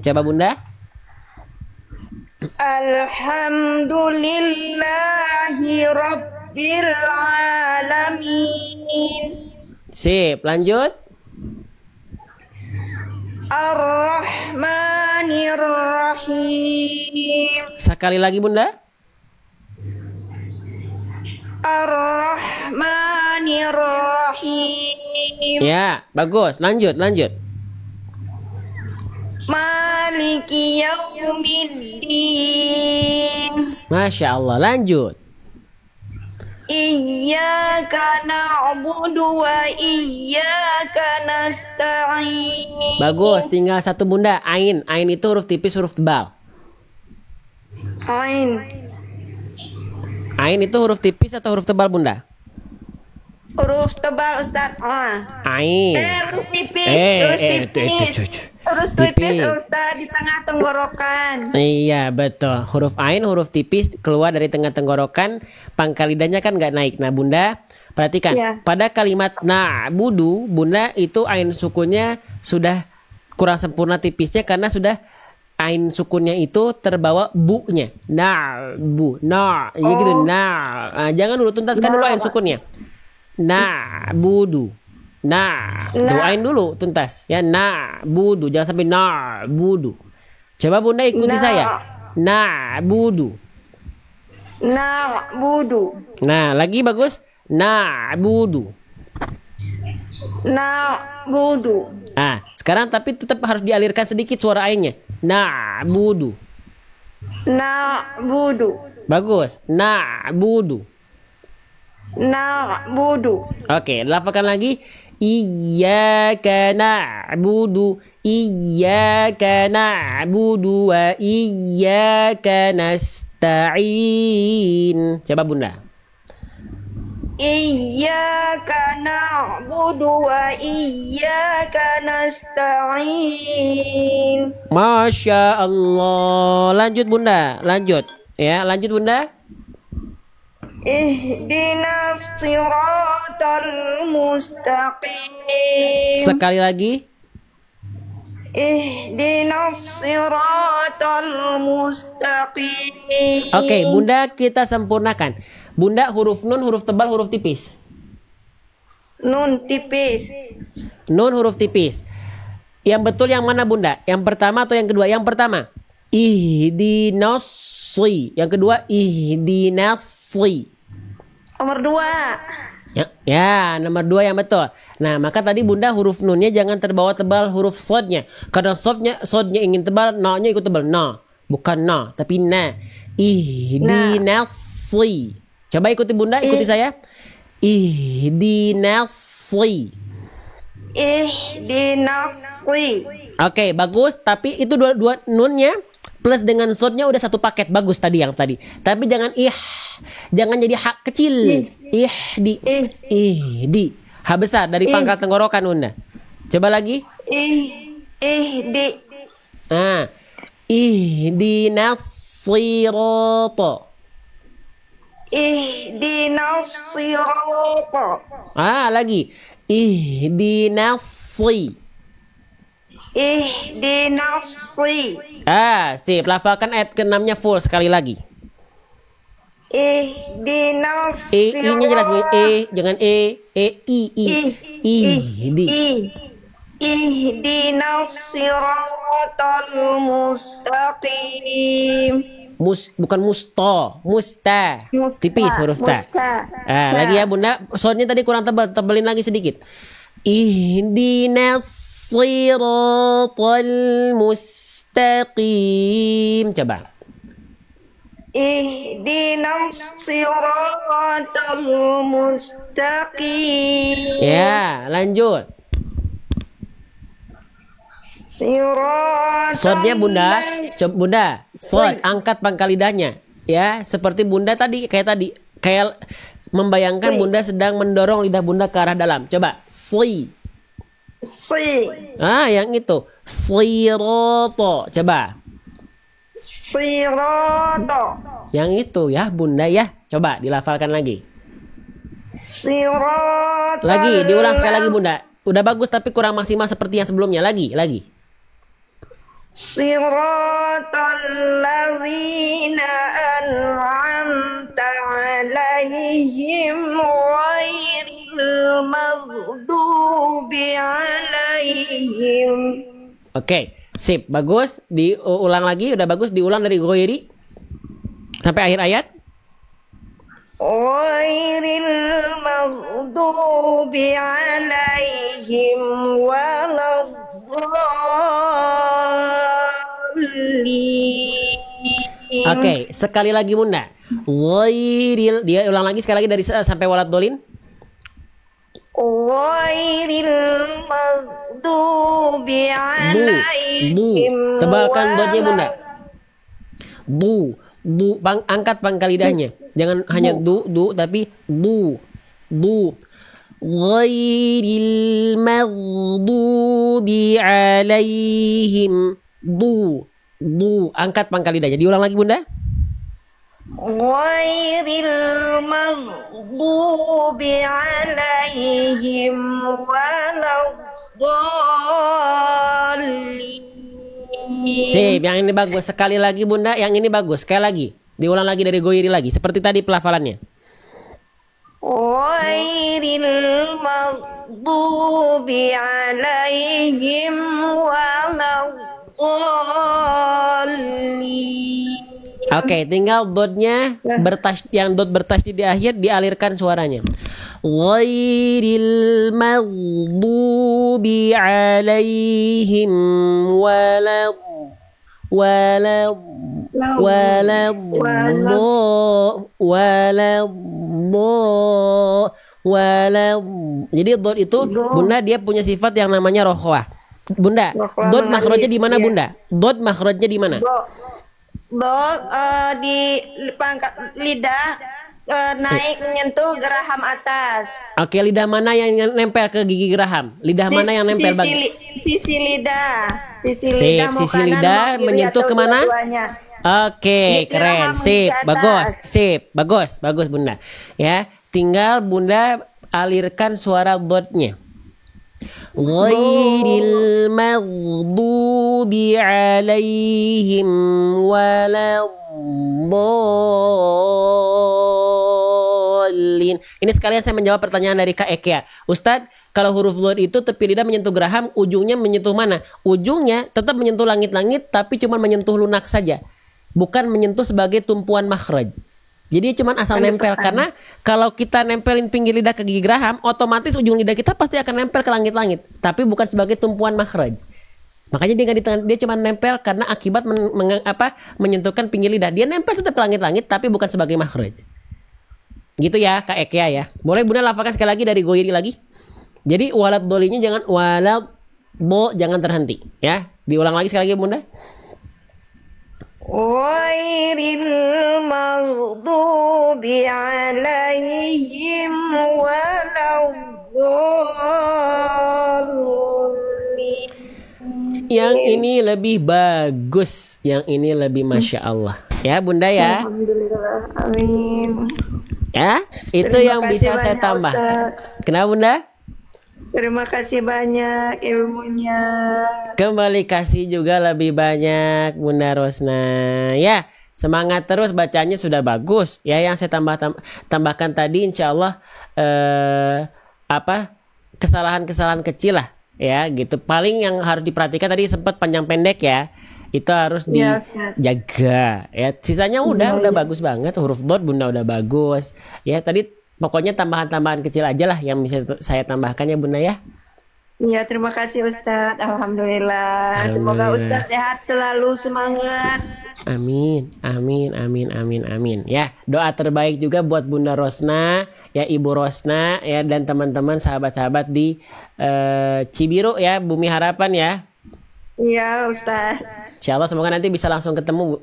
Coba Bunda. Alhamdulillahi rabbil alamin. Sip, lanjut. Ar-Rahmanir Rahim. Sekali lagi Bunda. Ar-Rahmanir Rahim. Ya, bagus. Lanjut. Maliki Yaumiddin. Masya Allah. Lanjut. Iyyaka na'budu wa iyyaka nasta'in. Bagus. Tinggal satu Bunda. Ain. Ain itu huruf tipis, huruf tebal. Ain. Ain itu huruf tipis atau huruf tebal Bunda? Huruf tebal Ustaz. Ain. Huruf tipis. Huruf tipis Tipis. Ustaz di tengah tenggorokan. Iya betul. Huruf ain, huruf tipis keluar dari tengah tenggorokan. Pangkal lidahnya kan nggak naik. Nah Bunda, perhatikan. Iya. Pada kalimat na'budu, Bunda itu ain sukunnya sudah kurang sempurna tipisnya karena sudah ain sukunnya itu terbawa bu-nya. Na'bu, ya gitu. Jangan dulu tuntaskan dulu ain sukunnya. Na'budu. Doain dulu tuntas ya. Na'budu, jangan sampai na'budu. Coba Bunda ikuti saya. Na'budu. Na'budu. Nah, lagi bagus. Na'budu. Na'budu. Sekarang tapi tetap harus dialirkan sedikit suara ainnya. Na'budu. Na'budu. Bagus. Na'budu. Na'budu. Oke, lafalkan lagi. Iyyaka na'budu wa iyyaka nasta'in. Coba Bunda. Iyyaka na'budu wa iyyaka nasta'in. Masya Allah. Lanjut Bunda. Lanjut Bunda. Ihdinas siratal mustaqim. Sekali lagi. Ihdinas siratal mustaqim. Oke, Bunda kita sempurnakan. Bunda huruf nun, huruf tebal, huruf tipis. Nun tipis. Nun huruf tipis. Yang betul yang mana Bunda? Yang pertama atau yang kedua? Yang pertama. Ihdinas-si. Yang kedua ihdinas-si. Nomor 2. Ya, nomor 2 yang betul. Nah, maka tadi Bunda huruf nunnya jangan terbawa tebal huruf sodnya. Karena sodnya ingin tebal, na-nya ikut tebal. Na, bukan na, tapi na. Ihdinasi. Coba ikuti Bunda, ikuti saya. Ihdinasi. Ihdinasi. Oke, bagus. Tapi itu dua nunnya plus dengan sodnya udah satu paket. Bagus tadi yang tadi. Tapi jangan jangan jadi hak kecil. Ihdi. H besar dari pangkal tenggorokan Bunda. Coba lagi. Ihdi. Ihdinas sirata. Ihdinas sirata. Lagi. Ihdinas si. Ihdinasi. Sip. Lafalkan ayat ke-6-nya full sekali lagi. Ihdinasi. I-nya jelas. Jangan I. Ihdi. Ihdinas siratal mustaqim. Bukan musta. Tipis huruf ta. Lagi ya Bunda. Soalnya tadi kurang tebal. Tebelin lagi sedikit. Ihdinas siratal mustaqim. Coba. Ihdinas siratal mustaqim. Ya, lanjut. Sodnya bunda, coba bunda, sod, angkat pangkal lidahnya, ya, seperti bunda tadi, kayak membayangkan bunda sedang mendorong lidah bunda ke arah dalam. Coba, si, yang itu, siroto, coba, siroto, yang itu ya bunda ya, coba dilafalkan lagi. siroto, Lagi, diulang sekali lagi bunda. Udah bagus tapi kurang maksimal seperti yang sebelumnya. Lagi. Siratal ladzina an'amta 'alaihim ghairil maghdubi 'alaihim. Oke, sip, bagus. Diulang lagi, udah bagus. Diulang dari ghairi sampai akhir ayat. Ghairil maghdubi 'alaihim waladdallin. Oke, sekali lagi bunda. Ghairil, dia ulang lagi sekali lagi dari sampai waladdallin. Ghairil maghdubi 'alaihim. Tebalkan dotnya bunda. Angkat pangkal lidahnya. Jangan hanya du tapi du. Ghairil maghdubi 'alaihim. Angkat pangkal lidahnya. Diulang lagi bunda. Ghairil maghdubi 'alaihim waladdallin. Sip, yang ini bagus. Sekali lagi bunda, yang ini bagus. Sekali lagi. Diulang lagi dari ghairi lagi. Seperti tadi pelafalannya. Ghairil maghdubi 'alaihim waladdallin. Oke, tinggal dotnya yang dot bertasydid di akhir dialirkan suaranya. Ghairil maghdubi alaihim Jadi dot itu bunda dia punya sifat yang namanya rokhwah. Bunda, dot makhrajnya di mana bunda? Dot makhrajnya di mana? Di pangkat lidah naik menyentuh geraham atas. Oke, lidah mana yang nempel ke gigi geraham? Lidah mana yang nempel sisi lidah. Sisi lidah menyentuh kemana? Oke, keren. Sip, bagus bunda. Ya, tinggal bunda alirkan suara dotnya. Ghairil maghdubi 'alaihim waladdallin. Ini sekalian saya menjawab pertanyaan dari Kak Eke ya. Ustadz, kalau huruf dhad itu tepi lidah menyentuh geraham, ujungnya menyentuh mana? Ujungnya tetap menyentuh langit-langit tapi cuma menyentuh lunak saja. Bukan menyentuh sebagai tumpuan makhraj. Jadi cuma asal nempel, karena kalau kita nempelin pinggir lidah ke gigi geraham, otomatis ujung lidah kita pasti akan nempel ke langit-langit, tapi bukan sebagai tumpuan makhraj. Makanya dia cuma nempel karena akibat menyentuhkan pinggir lidah. Dia nempel tetap ke langit-langit, tapi bukan sebagai makhraj. Gitu ya Kak Eke ya. Boleh bunda lafalkan sekali lagi dari ghairi lagi. Jadi waladdallin jangan jangan terhenti ya. Diulang lagi sekali lagi bunda. Ghairil maghdubi 'alaihim waladdallin. Yang ini lebih bagus, yang ini lebih masya Allah ya bunda ya. Alhamdulillah, amin. Ya, itu Terima yang bisa kasih saya banyak, tambah. Ustaz. Kenapa bunda? Terima kasih banyak ilmunya. Kembali kasih juga lebih banyak Bunda Rosna. Ya, semangat terus, bacanya sudah bagus. Ya, yang saya tambahkan tadi insya Allah kesalahan-kesalahan kecil lah ya gitu. Paling yang harus diperhatikan tadi sempat panjang pendek ya. Itu harus dijaga ya. Sisanya udah bagus banget. Huruf dhad Bunda udah bagus. Ya, tadi pokoknya tambahan-tambahan kecil aja lah yang bisa saya tambahkan ya Bunda ya. Iya, terima kasih Ustadz. Alhamdulillah. Semoga Ustadz sehat selalu, semangat. Amin. Ya, doa terbaik juga buat Bunda Rosna, ya Ibu Rosna, ya dan teman-teman sahabat-sahabat di Cibiru ya, Bumi Harapan ya. Iya, Ustaz. Insya Allah semoga nanti bisa langsung ketemu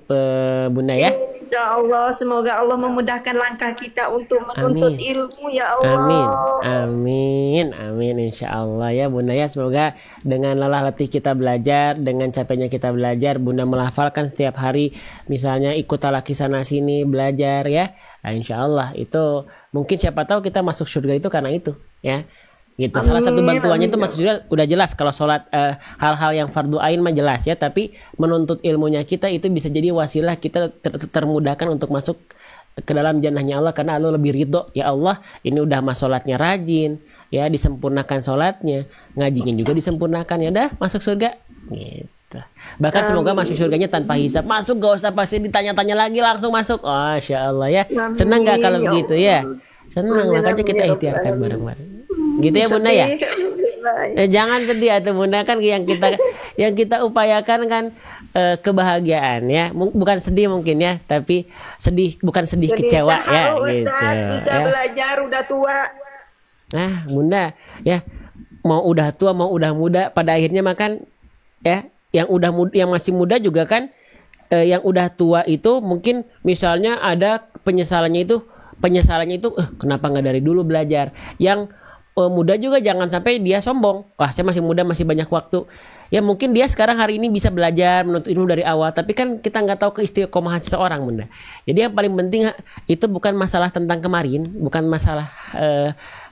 Bunda ya. Insya Allah, semoga Allah memudahkan langkah kita untuk menuntut Amin. ilmu ya Amin, Allah. amin, amin, insya Allah ya Bunda ya. Semoga dengan lelah letih kita belajar, dengan capeknya kita belajar, Bunda melafalkan setiap hari, misalnya ikut talaki sana sini belajar ya. Nah, insya Allah itu mungkin siapa tahu kita masuk surga itu karena itu ya. Gitu. Salah satu Amin, bantuannya amin itu ya masuk surga udah jelas kalau sholat hal-hal yang fardu ain mah jelas ya. Tapi menuntut ilmunya kita itu bisa jadi wasilah kita termudahkan untuk masuk ke dalam jannahnya Allah karena Allah lebih ridho. Ya Allah, ini udah mas sholatnya rajin, ya disempurnakan sholatnya, ngajinya juga disempurnakan, ya dah masuk surga. Gitu. Bahkan semoga masuk surganya tanpa hisab. Masuk gak usah pasti ditanya-tanya lagi, langsung masuk. Oh, Masya Allah ya. Senang gak kalau Amin, ya begitu Allah. ya? Senang, Amin, makanya amin, kita ya Rabbal ikhtiarkan Alamin. bareng-bareng. Gitu ya Bunda ya? Sedih, alhamdulillah. Jangan sedih atau Bunda, kan yang kita upayakan kan kebahagiaan ya. Bukan sedih mungkin ya, tapi bukan sedih Jadi kecewa ya terharu gitu Ustaz, bisa ya. belajar udah tua. Nah, Bunda ya, mau udah tua mau udah muda pada akhirnya makan ya, yang masih muda juga kan yang udah tua itu mungkin misalnya ada penyesalannya itu kenapa nggak dari dulu belajar. Yang muda juga jangan sampai dia sombong. Wah, saya masih muda, masih banyak waktu. Ya mungkin dia sekarang hari ini bisa belajar menuntut ilmu dari awal, tapi kan kita nggak tahu keistiqomahan seseorang, Bunda. Jadi yang paling penting itu bukan masalah tentang kemarin, bukan masalah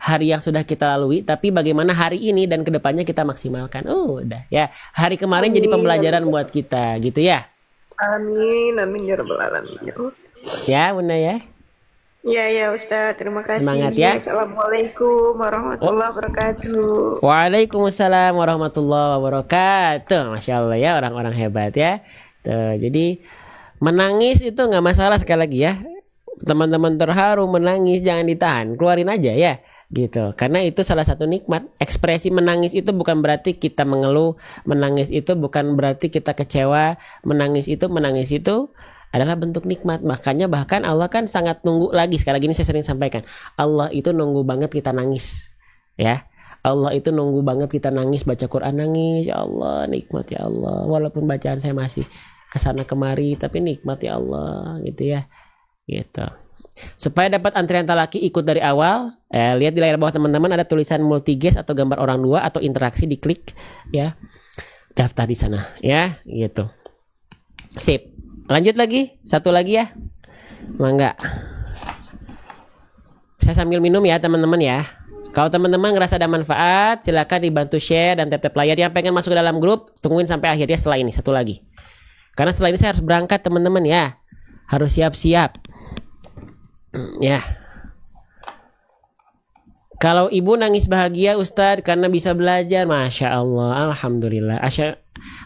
hari yang sudah kita lalui, tapi bagaimana hari ini dan kedepannya kita maksimalkan. Udah ya, hari kemarin jadi Amin, pembelajaran amin. buat kita, gitu ya. Amin, amin ya Rabbal Alamin. Ya, Bunda ya. Ya, ya Ustaz, terima kasih. Semangat ya. Assalamualaikum warahmatullahi wabarakatuh. Waalaikumsalam warahmatullahi wabarakatuh. Masya Allah ya, orang-orang hebat ya. Tuh, jadi menangis itu nggak masalah, sekali lagi ya. Teman-teman terharu menangis jangan ditahan, keluarin aja ya. Gitu. Karena itu salah satu nikmat. Ekspresi menangis itu bukan berarti kita mengeluh, menangis itu bukan berarti kita kecewa, menangis itu adalah bentuk nikmat. Makanya bahkan Allah kan sangat nunggu lagi. Sekali lagi ini saya sering sampaikan, Allah itu nunggu banget kita nangis ya. Allah itu nunggu banget kita nangis, baca Quran nangis. Ya Allah, nikmat ya Allah. Walaupun bacaan saya masih kesana kemari, tapi nikmat ya Allah, gitu ya. Gitu. Supaya dapat antrian talaki ikut dari awal, lihat di layar bawah teman-teman ada tulisan multiges atau gambar orang dua atau interaksi, diklik ya. Daftar di sana ya, gitu. Sip. Lanjut lagi, satu lagi ya. Mangga. Saya sambil minum ya teman-teman ya. Kalau teman-teman ngerasa ada manfaat, silakan dibantu share dan tap-tap layar. Yang pengen masuk ke dalam grup, tungguin sampai akhirnya setelah ini, satu lagi. Karena setelah ini saya harus berangkat teman-teman ya. Harus siap-siap. Ya. Kalau ibu nangis bahagia Ustadz karena bisa belajar, Masya Allah, Alhamdulillah.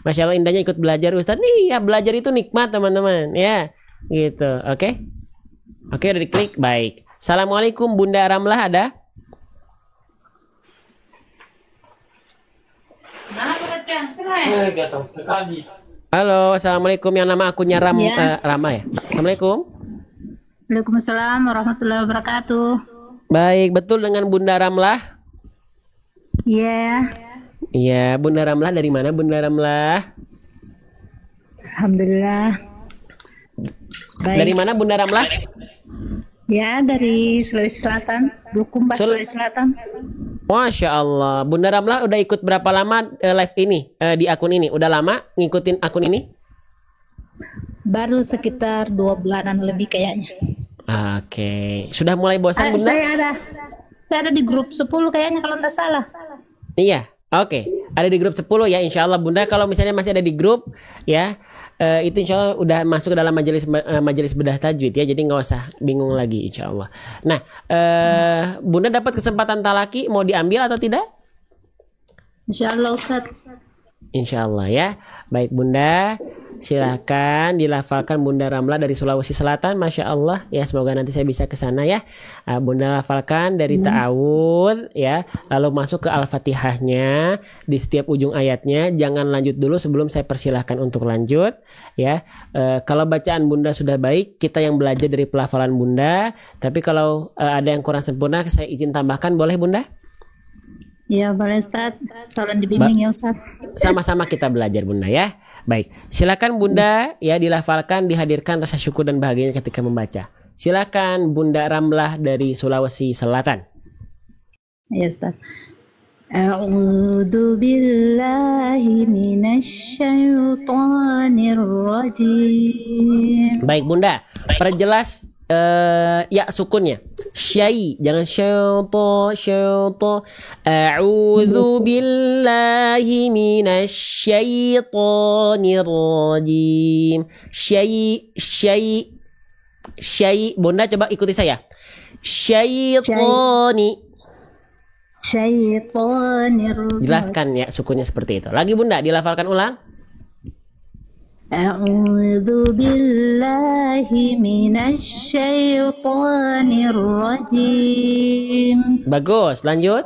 Masya Allah indahnya ikut belajar Ustadz. Nih ya, belajar itu nikmat teman-teman ya. Gitu, oke? Oke, udah diklik, baik. Assalamualaikum Bunda Ramlah ada? Halo, Assalamualaikum, yang nama akunnya Ya. Rama ya. Assalamualaikum. Waalaikumsalam warahmatullahi wabarakatuh. Baik, betul dengan Bunda Ramlah? Iya, Iya, Bunda Ramlah dari mana Bunda Ramlah? alhamdulillah. Dari Baik. mana Bunda Ramlah? Ya, dari Sulawesi Selatan, Bulukumba, Sulawesi Selatan. Masya Allah, Bunda Ramlah udah ikut berapa lama live ini di akun ini? Udah lama ngikutin akun ini? Baru sekitar 2 bulanan lebih kayaknya. Oke, sudah mulai bosan Bunda? Saya ada di grup 10 kayaknya kalau nggak salah. Iya, oke. Ada di grup 10 ya, insya Allah Bunda. Kalau misalnya masih ada di grup ya, itu insya Allah udah masuk ke dalam majelis bedah tajwid ya. Jadi nggak usah bingung lagi insya Allah. Nah, Bunda dapat kesempatan talaki, mau diambil atau tidak? Insya Allah Ustaz. Insya Allah ya. Baik Bunda, silahkan dilafalkan Bunda Ramlah dari Sulawesi Selatan. Masya Allah ya, semoga nanti saya bisa ke sana ya. Bunda lafalkan dari ta'awud ya, lalu masuk ke Al-Fatihahnya di setiap ujung ayatnya. Jangan lanjut dulu sebelum saya persilahkan untuk lanjut ya. Kalau bacaan Bunda sudah baik, kita yang belajar dari pelafalan Bunda. Tapi kalau ada yang kurang sempurna, saya izin tambahkan, boleh Bunda? Ya boleh Ustaz. Tolong dibimbing ya Ustaz. Sama-sama kita belajar Bunda ya. Baik, silakan Bunda ya dilafalkan, dihadirkan rasa syukur dan bahagianya ketika membaca. Silakan Bunda Ramlah dari Sulawesi Selatan. Ya Ustaz. A'udzu billahi minasyaitonir rajim. Baik Bunda, perjelas ya sukunnya. Syai, jangan syaitan. A'udzu billahi minasyaitonir rajim. Syai. Bunda coba ikuti saya. Syaitani. Syaitonir rajim. Jelaskan ya sukunnya seperti itu. Lagi Bunda, dilafalkan ulang. A'udzu billahi minasyaitonir rajim. Bagus, lanjut.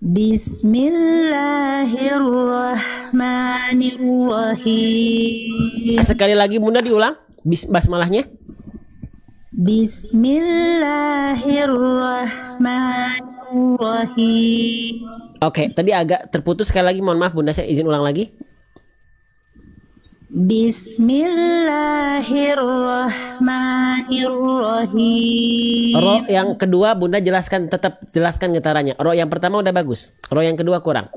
Bismillahirrahmanirrahim. Sekali lagi Bunda diulang basmalahnya. Bismillahirrahmanirrahim. Oke, tadi agak terputus sekali lagi. Mohon maaf Bunda, saya izin ulang lagi. Bismillahirrahmanirrahim. Ro yang kedua Bunda tetap jelaskan getarannya. Ro yang pertama udah bagus. Ro yang kedua kurang.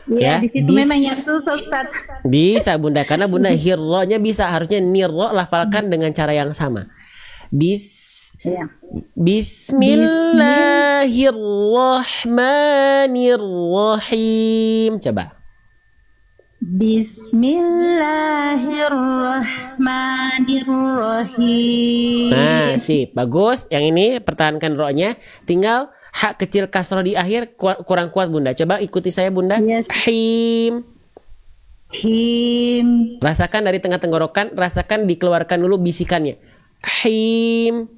Ya, di situ memang yang susah Ustaz. Bisa Bunda, karena Bunda hirronya bisa, harusnya nirro lafalkan dengan cara yang sama. Ya. Bismillahirrahmanirrahim. Coba. Bismillahirrahmanirrahim. Nah, sip, bagus. Yang ini pertahankan ro-nya. Tinggal hak kecil kasroh di akhir kurang kuat Bunda. Coba ikuti saya Bunda. Yes. Him. Him. Rasakan dari tengah tenggorokan, rasakan dikeluarkan dulu bisikannya. Him.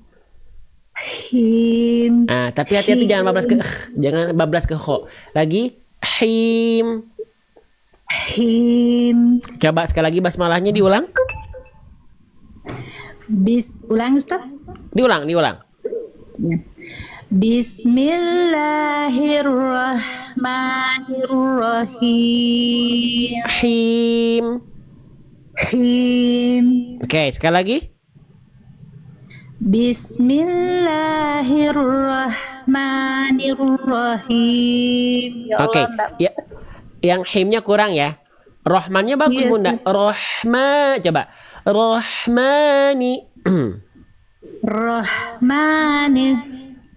Him. Nah, tapi hati-hati jangan bablas ke kho. Lagi him. Him. Coba sekali lagi basmalahnya diulang. Ulang Ustaz. Diulang. Ya. Bismillahirrahmanirrahim. Him. Him. Oke, sekali lagi. Bismillahirrahmanirrahim. Ya Oke, Allah, ya, yang himnya kurang ya. Rohmannya bagus Yes, Bunda. Rohma, coba. Rohmani. Rahmani.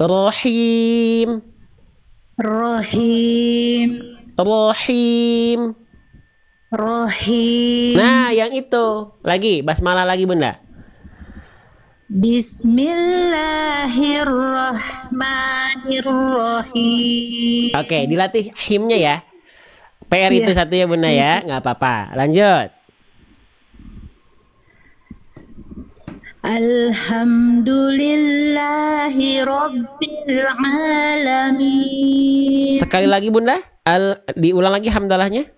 Rohim. Rahim. Rohim. Rahim. Nah, yang itu. Lagi, basmalah lagi Bunda. Bismillahirrahmanirrahim. Oke, dilatih himnya ya. PR itu satu ya Bunda ya, nggak apa-apa. Lanjut. Alhamdulillahi Rabbil Alamin. Sekali lagi Bunda, diulang lagi hamdalahnya.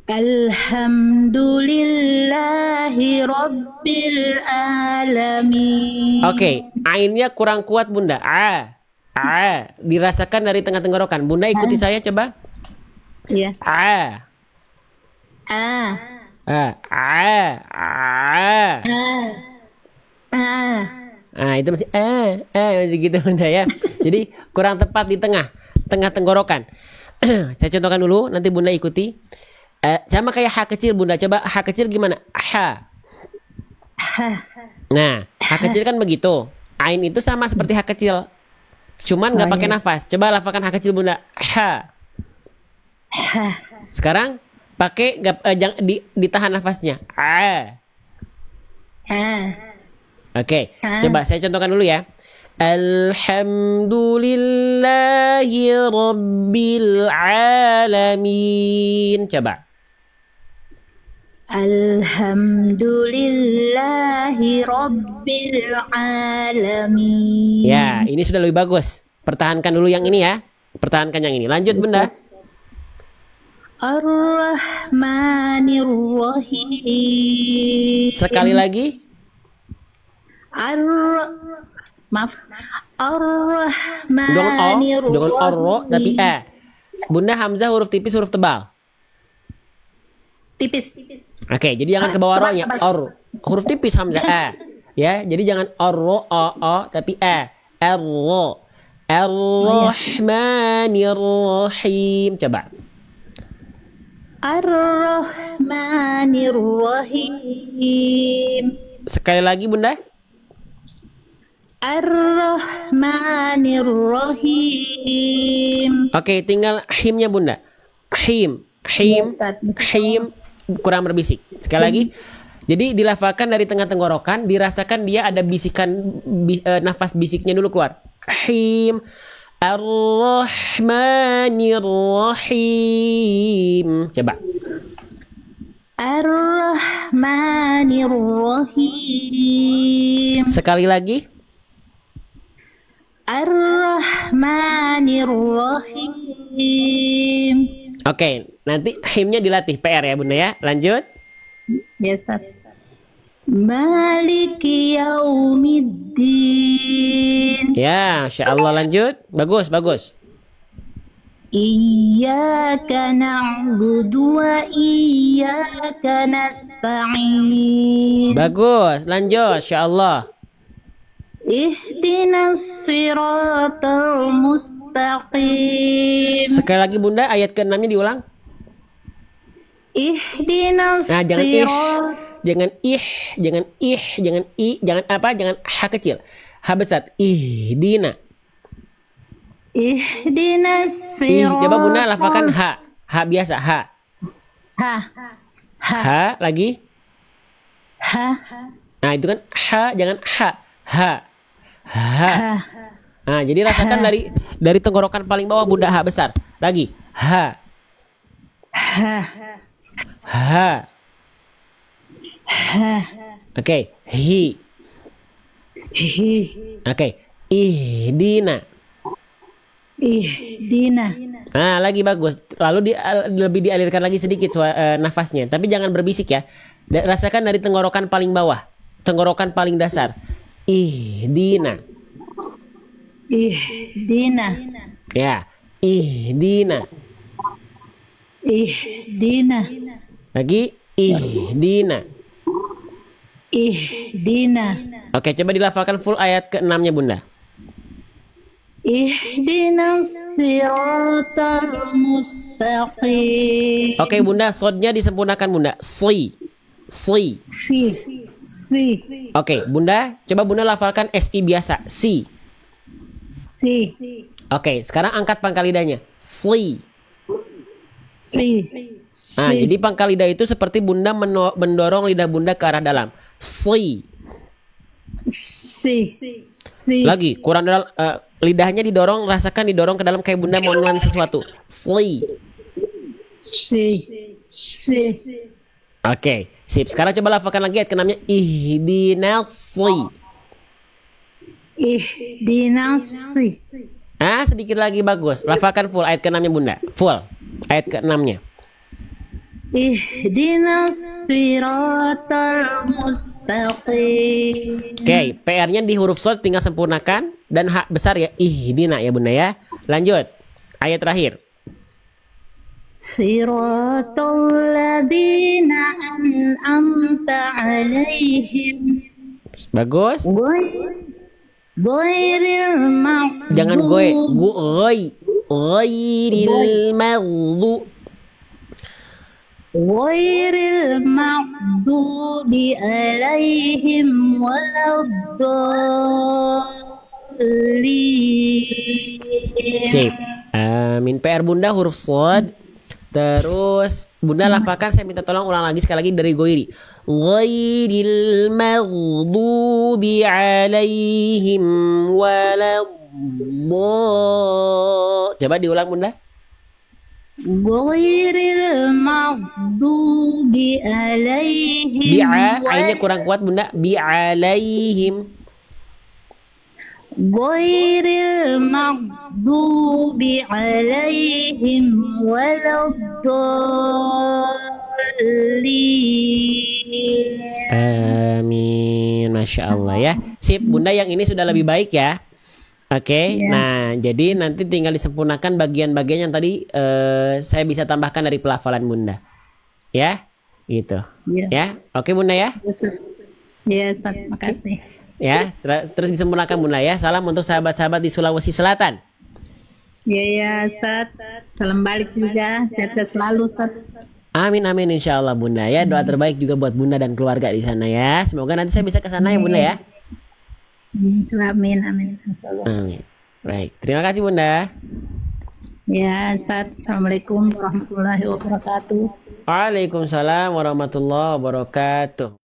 Alhamdulillahi Rabbil Alamin. Oke, ainnya kurang kuat Bunda. Dirasakan dari tengah tenggorokan. Bunda ikuti saya coba. Iya. Itu masih masih gitu Bunda ya. Jadi kurang tepat di tengah tenggorokan. Saya contohkan dulu, nanti Bunda ikuti. Sama kayak H kecil Bunda. Coba H kecil gimana? H. Nah, H kecil kan begitu. Ain itu sama seperti H kecil. Cuman nggak pakai nafas. Coba lafalkan H kecil Bunda. H. Sekarang pakai jangan ditahan nafasnya. Oke, coba saya contohkan dulu ya. Alhamdulillahi Rabbil Alamin. Coba. Alhamdulillahi Rabbil Alamin. Ya, ini sudah lebih bagus. Pertahankan dulu yang ini ya. Pertahankan yang ini. Lanjut Bunda. Ar-Rahmanir-Rahim. Sekali lagi. Maaf. Jangan ro, tapi Bunda hamzah huruf tipis, huruf tebal. Tipis. Oke, jadi jangan ke bawah ro-nya. Huruf tipis hamzah ya, jadi jangan o, tapi ro. Ar-Rahmanir-Rahim. Coba. Ar-Rahmanir-Rahim. Sekali lagi Bunda. Ar-Rahmanir-Rahim. Oke, tinggal himnya Bunda. Him kurang berbisik. Sekali lagi. Jadi dilafalkan dari tengah tenggorokan, dirasakan dia ada bisikan nafas bisiknya dulu keluar. Him. Ar-Rahmanir-Rahim. Coba. Ar-Rahmanir-Rahim. Sekali lagi. Ar-Rahmanir-Rahim. Oke, nanti himnya dilatih PR ya Bunda ya. Lanjut. Yes, Ustaz. Maliki yaumiddin. Ya, Masya Allah, lanjut. Bagus. Iyyaka na'budu wa iyyaka nasta'in. Bagus, lanjut. Masya Allah. Ihdinas siratal mustaqim. Sekali lagi Bunda, ayat ke-6-nya diulang. Ihdinas Nah, jangan sirat. jangan H kecil. H besar. Ihdina. Ihdinas sirat. Coba Bunda lafalkan H. H biasa, H. H lagi. Nah, itu kan H, jangan H. H. Nah, jadi rasakan dari tenggorokan paling bawah Bunda H besar. Lagi. H. Oke, hi. Oke, ihdina. Nah, lagi bagus. Lalu lebih dialirkan lagi sedikit nafasnya, tapi jangan berbisik ya. Rasakan dari tenggorokan paling bawah, tenggorokan paling dasar. Ihdina. Ya, ihdina. Lagi ihdina. Oke, coba dilafalkan full ayat ke-6-nya Bunda. Ihdinas siratal mustaqim. Oke Bunda, sodnya disempurnakan Bunda. Si. Oke, Bunda, coba Bunda lafalkan SI biasa. Si. Oke, sekarang angkat pangkal lidahnya. Si. Nah, jadi pangkal lidah itu seperti Bunda mendorong lidah Bunda ke arah dalam. Si. Lagi, kurang dalam, lidahnya didorong, rasakan didorong ke dalam kayak Bunda mau nelan sesuatu. Si. Oke, sip. Sekarang coba lafalkan lagi ayat ke-6-nya. Ihdinasi. Sedikit lagi, bagus. Lafalkan full ayat ke-6-nya Bunda. Full ayat ke-6-nya. Ihdinas siratal mustaqim. Oke, PR-nya di huruf shad tinggal sempurnakan dan H besar ya, ihdina ya Bunda ya. Lanjut. Ayat terakhir. Siratal ladzina an'amta 'alaihim. Bagus. Ghairil maghdubi. Jangan ghairil maghdubi. Ghairil maghdubi 'alaihim waladdallin. Sip. Amin. PR Bunda huruf shad. Terus Bunda lafalkan, saya minta tolong ulang lagi sekali lagi dari ghairil maghdubi 'alaihim waladdallin. Coba diulang Bunda. Ghairil maghdubi 'alaihim. Ainnya kurang kuat Bunda. Bi'alaihim. Ghairil maghdubi 'alaihim waladdallin. Amin. Masya Masya Allah ya. Sip, Bunda yang ini sudah lebih baik ya. Oke, Iya. nah jadi nanti tinggal disempurnakan bagian-bagian yang tadi saya bisa tambahkan dari pelafalan Bunda. Ya, gitu. Iya. Ya, oke Bunda ya. Ustaz. Iya, Ustaz. Makasih. Ya, terus disempurnakan Bunda ya. Salam untuk sahabat-sahabat di Sulawesi Selatan. Iya, ya, Ustaz. Salam balik juga. Sehat-sehat selalu, Ustaz. Amin amin insya Allah Bunda ya. Doa terbaik juga buat Bunda dan keluarga di sana ya. Semoga nanti saya bisa ke sana ya Bunda ya. Amin, amin. Insyaallah. Amin. Baik, terima kasih Bunda. Ya, Ustaz. Assalamualaikum warahmatullahi wabarakatuh. Waalaikumsalam warahmatullahi wabarakatuh.